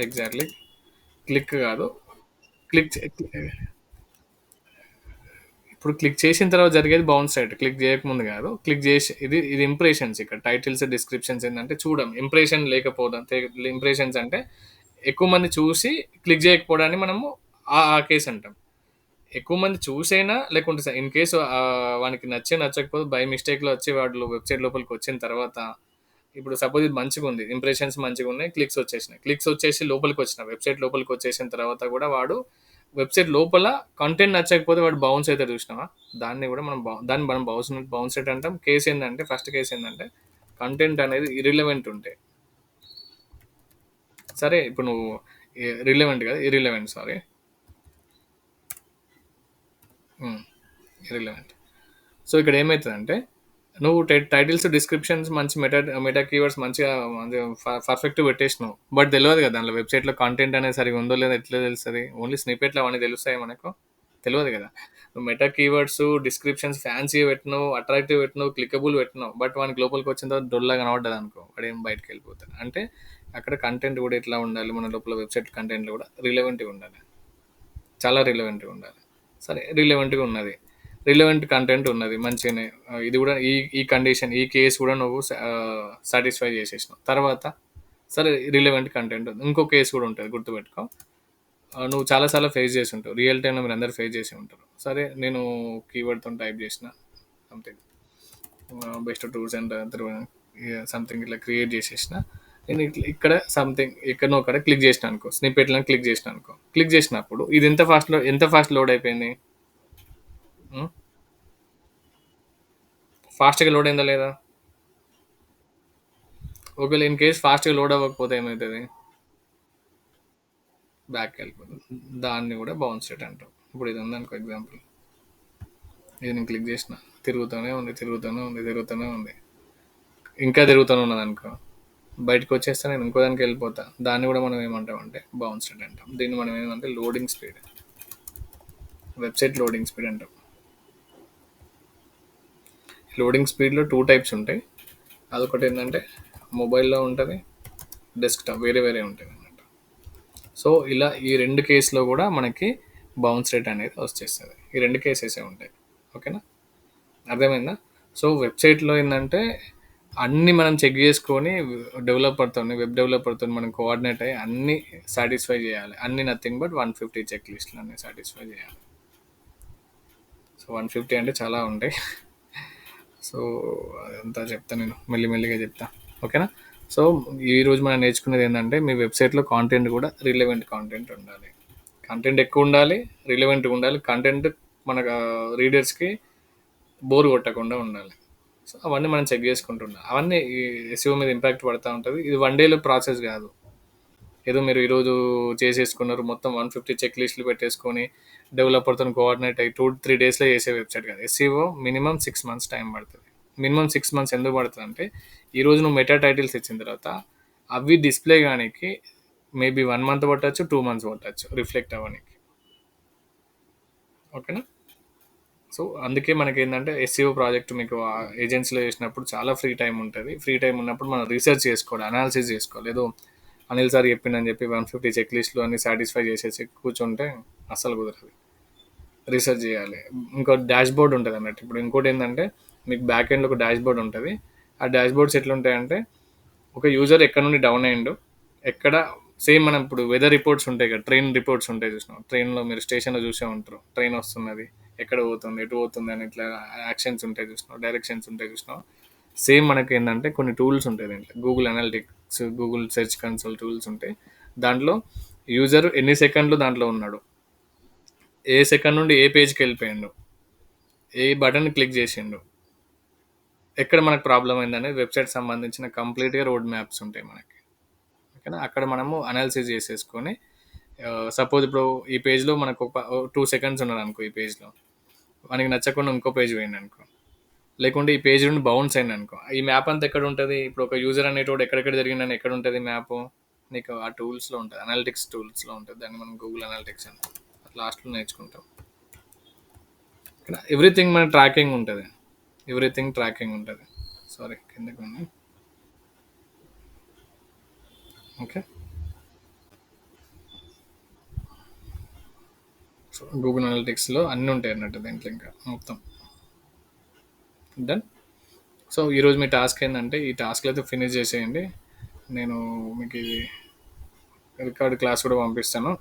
[SPEAKER 1] ఎగ్జాక్ట్లీ, క్లిక్ కాదు, క్లిక్ ఇప్పుడు క్లిక్ చేసిన తర్వాత జరిగేది బౌన్స్ రేట్, క్లిక్ చేయకముందు కాదు. క్లిక్ చేసి ఇది ఇంప్రెషన్స్. ఇక్కడ టైటిల్స్ డిస్క్రిప్షన్స్ ఏంటంటే చూడం ఇంప్రెషన్ లేకపోవడం. ఇంప్రెషన్స్ అంటే ఎక్కువ మంది చూసి క్లిక్ చేయకపోవడాన్ని మనము ఆ కేసు అంటాం. ఎక్కువ మంది చూసైనా లేకుంటే ఇన్ కేసు వానికి నచ్చకపోతే బై మిస్టేక్లో వచ్చి వాడు వెబ్సైట్ లోపలికి వచ్చిన తర్వాత, ఇప్పుడు సపోజ్ ఇది మంచిగా ఉంది, ఇంప్రెషన్స్ మంచిగా ఉన్నాయి, క్లిక్స్ వచ్చేసి లోపలికి వచ్చిన వెబ్సైట్ లోపలికి వచ్చేసిన తర్వాత కూడా వాడు వెబ్సైట్ లోపల కంటెంట్ నచ్చకపోతే వాడు బౌన్స్ అయితే చూసినావా, దాన్ని కూడా మనం దాన్ని మనం బౌన్స్ రేట్ అంటాం. కేసు ఏంటంటే ఫస్ట్ కేసు ఏంటంటే కంటెంట్ అనేది ఇర్రిలవెంట్ ఉంటే. సరే ఇప్పుడు నువ్వు రిలవెంట్ కదా, ఇర్రిలవెంట్, సారీ, ఇర్రిలవెంట్. సో ఇక్కడ ఏమవుతుందంటే నువ్వు టైటిల్స్ డిస్క్రిప్షన్స్ మంచి మెటా కీవర్డ్స్ మంచిగా పర్ఫెక్ట్ పెట్టేసినావు, బట్ తెలియదు కదా దాంట్లో వెబ్సైట్లో కంటెంట్ అనేది సరిగా ఉందో లేదో ఎట్లా తెలుస్తుంది, ఓన్లీ స్నిపెట్లు అవన్నీ తెలుస్తాయి మనకు, తెలియదు కదా. నువ్వు మెటా కీవర్డ్స్ డిస్క్రిప్షన్స్ ఫ్యాన్సీ పెట్టినావు, అట్రాక్టివ్ పెట్టినావు, క్లికబుల్ పెట్టినావు, బట్ వానికి లోపలికి వచ్చిన తర్వాత డొల్లా కనబడ్డది అనుకో, వాడు ఏం బయటకు వెళ్ళిపోతాడు. అంటే అక్కడ కంటెంట్ కూడా ఎట్లా ఉండాలి, మన లోపల వెబ్సైట్ కంటెంట్లో కూడా రిలవెంట్గా ఉండాలి, చాలా రిలవెంట్గా ఉండాలి. సరే రిలవెంట్గా ఉన్నది, రిలవెంట్ కంటెంట్ ఉన్నది మంచిగానే. ఇది కూడా ఈ కండిషన్, ఈ కేస్ కూడా నువ్వు సాటిస్ఫై చేసేసినావు. తర్వాత సరే రిలవెంట్ కంటెంట్ ఉంది. ఇంకో కేస్ కూడా ఉంటుంది గుర్తుపెట్టుకో. నువ్వు చాలా సార్లు ఫేస్ చేసి ఉంటావు. రియల్ టైంలో మీరు అందరూ ఫేస్ చేసి ఉంటారు. సరే నేను కీవర్డ్‌తో టైప్ చేసిన something, best tours and something ఇట్లా క్రియేట్ చేసేసిన. నేను ఇక్కడ సంథింగ్ ఎక్కడనో ఒకడ క్లిక్ చేసిన అనుకో, స్నిప్పెట్‌లని క్లిక్ చేసిన అనుకో. క్లిక్ చేసినప్పుడు ఇది ఎంత ఫాస్ట్ లోడ్ అయిపోయింది? హ్మ్. ఫాస్ట్‌గా లోడ్ అయిందా లేదా? ఒకవేళ ఇన్ కేస్ ఫాస్ట్‌గా లోడ్ అవ్వకపోతే ఏమైతది? బ్యాక్‌కి వెళ్ళిపోతుంది. దాన్ని కూడా బౌన్స్ రేట్ అంటాం. ఇప్పుడు ఇది ఉందనుకో ఎగ్జాంపుల్. ఇది నేను క్లిక్ చేసిన. తిరుగుతూనే ఉంది, తిరుగుతూనే ఉంది, తిరుగుతూనే ఉంది. ఇంకా తిరుగుతూనే ఉన్నదనుకో, బయటకు వచ్చేస్తే నేను ఇంకో దానికి వెళ్ళిపోతా. దాన్ని కూడా మనం ఏమంటామంటే బౌన్స్ రేట్ అంటాం. దీన్ని మనం ఏమంటే loading speed, website loading speed అంటాం. లోడింగ్ స్పీడ్లో 2 టైప్స్ ఉంటాయి. అదొకటి ఏంటంటే మొబైల్‌లో ఉంటది, డెస్క్‌టాప్ వేరే వేరే ఉంటాయి అన్నమాట. సో, ఇలా ఈ 2 కేస్‌లో కూడా మనకి బౌన్స్ రేట్ అనేది వచ్చేస్తది. ఈ 2 కేసెసే ఉంటాయి. ఓకేనా? అర్థమైందా? సో, వెబ్‌సైట్‌లో ఏందంటే అన్నీ మనం చెక్ చేసుకొని వెబ్ డెవలపర్‌తోని మనం కోఆర్డినేట్ అయ్యి అన్నీ సాటిస్ఫై చేయాలి. అన్నీ నథింగ్ బట్ 150 చెక్ లిస్ట్‌లన్నీ సాటిస్ఫై చేయాలి. సో, 150 అంటే చాలా ఉంటాయి. సో, అదంతా చెప్తా నేను. మెల్లిమెల్లిగా చెప్తా. ఓకేనా? సో, ఈరోజు మనం నేర్చుకునేది ఏందంటే మీ వెబ్‌సైట్‌లో కాంటెంట్ కూడా రిలవెంట్ కాంటెంట్ ఉండాలి. కంటెంట్ ఎక్కువ ఉండాలి, రిలవెంట్‌గా ఉండాలి. కంటెంట్ మన రీడర్స్‌కి బోర్ కొట్టకుండా ఉండాలి. సో, అవన్నీ మనం చెక్ చేసుకుంటున్నాం. అవన్నీ ఈ ఎస్ఈఓ మీద ఇంపాక్ట్ పడతా ఉంటది. ఇది వన్ డేలో ప్రాసెస్ కాదు. ఏదో మీరు ఈరోజు చేసేసుకున్నారు, మొత్తం 150 చెక్ లిస్టులు పెట్టేసుకొని డెవలపర్‌తో కోఆర్డినేట్ అయ్యి 2, 3 డేస్‌లో చేసే వెబ్సైట్ కాదు. ఎస్ఈఓ మినిమమ్ 6 మంత్స్ టైం పడుతుంది. మినిమమ్ 6 మంత్స్ ఎందుకు పడుతుందంటే ఈరోజు నువ్వు మెటా టైటిల్స్ ఇచ్చిన తర్వాత అవి డిస్ప్లే కానికి మేబీ 1 మంత్ పట్టొచ్చు, 2 మంత్స్ పట్టొచ్చు రిఫ్లెక్ట్ అవ్వడానికి. ఓకేనా? సో, అందుకే మనకేందంటే ఎస్‌సీఓ ప్రాజెక్ట్ మీకు ఏజెన్సీలో చేసినప్పుడు చాలా ఫ్రీ టైమ్ ఉంటది. ఫ్రీ టైమ్ ఉన్నప్పుడు మనం రీసెర్చ్ చేసుకోవాలి, అనాలిసిస్ చేసుకోవాలి. ఏదో అనిల్ సార్ చెప్పిండని చెప్పి 150 చెక్ లిస్ట్‌లు అన్ని సాటిస్ఫై చేసేసి కూర్చుంటే అస్సలు కుదరదు. రీసెర్చ్ చేయాలి. ఇంకో డాష్‌బోర్డ్ ఉంటదన్నట్టు. ఇప్పుడు ఇంకోటేందంటే మీకు బ్యాక్ ఎండ్‌లో ఒక డాష్‌బోర్డ్ ఉంటది. ఆ డాష్‌బోర్డ్స్ ఎట్లుంటాయంటే ఒక యూజర్ ఎక్కడి నుండి డౌన్ అయ్యిండు, ఎక్కడ సేమ్ మనం ఇప్పుడు వెదర్ రిపోర్ట్స్ ఉంటాయి కదా, ట్రైన్ రిపోర్ట్స్ ఉంటాయి చూసినాం. ట్రైన్‌లో మీరు స్టేషన్‌లో చూసే ఉంటారు. ట్రైన్ వస్తున్నది, ఎక్కడ పోతుంది, ఎటు పోతుంది అని ఇట్లా యాక్షన్స్ ఉంటాయి చూసినాం, డైరెక్షన్స్ ఉంటాయి చూసినాం. సేమ్ మనకి ఏంటంటే కొన్ని టూల్స్ ఉంటాయి దీంట్లో. Google analytics, Google search console tools ఉంటాయి. దాంట్లో యూజర్ ఎన్ని సెకండ్లు దాంట్లో ఉన్నాడు, ఏ సెకండ్ నుండి ఏ పేజ్కి వెళ్ళిపోయిండు, ఏ బటన్ క్లిక్ చేసిండు, ఎక్కడ మనకు ప్రాబ్లం అయిందనేది వెబ్సైట్ సంబంధించిన కంప్లీట్‌గా రోడ్ మ్యాప్స్ ఉంటాయి మనకి. ఓకేనా? అక్కడ మనము అనాలిసిస్ చేసేసుకొని సపోజ్ ఇప్పుడు ఈ పేజ్‌లో మనకు ఒక 2 సెకండ్స్ ఉన్నాడనుకో ఈ పేజ్‌లో. మనకి నచ్చకుండా ఇంకో పేజ్ పోయిండనుకో. లేకుంటే ఈ పేజ్ నుండి బౌన్స్ అయిందనుకో. ఈ మ్యాప్ అంతా ఎక్కడుంటది? ఇప్పుడు ఒక యూజర్ అనేటోడు ఎక్కడెక్కడ జరిగిండని ఎక్కడుంటది మ్యాపు? నీకు ఆ టూల్స్‌లో ఉంటది. అనలిటిక్స్ టూల్స్‌లో ఉంటది. దాన్ని మనం గూగుల్ అనలిటిక్స్ అంటాం. అది లాస్ట్‌లో నేర్చుకుంటాం. ఇక్కడ ఎవ్రీథింగ్ మన ట్రాకింగ్ ఉంటది. ఎవ్రీథింగ్ ట్రాకింగ్ ఉంటది. సారీ కిందకి ఉంది. ఓకే. సో, గూగుల్ అనలిటిక్స్‌లో అన్నీ ఉంటాయి అన్నట్టు దీంట్లో ఇంకా మొత్తం. డన్. సో, ఈరోజు మీ టాస్క్ ఏందంటే ఈ టాస్క్‌లు అయితే ఫినిష్ చేసేయండి. నేను మీకు ఇది రికార్డ్ క్లాస్ కూడా పంపిస్తాను.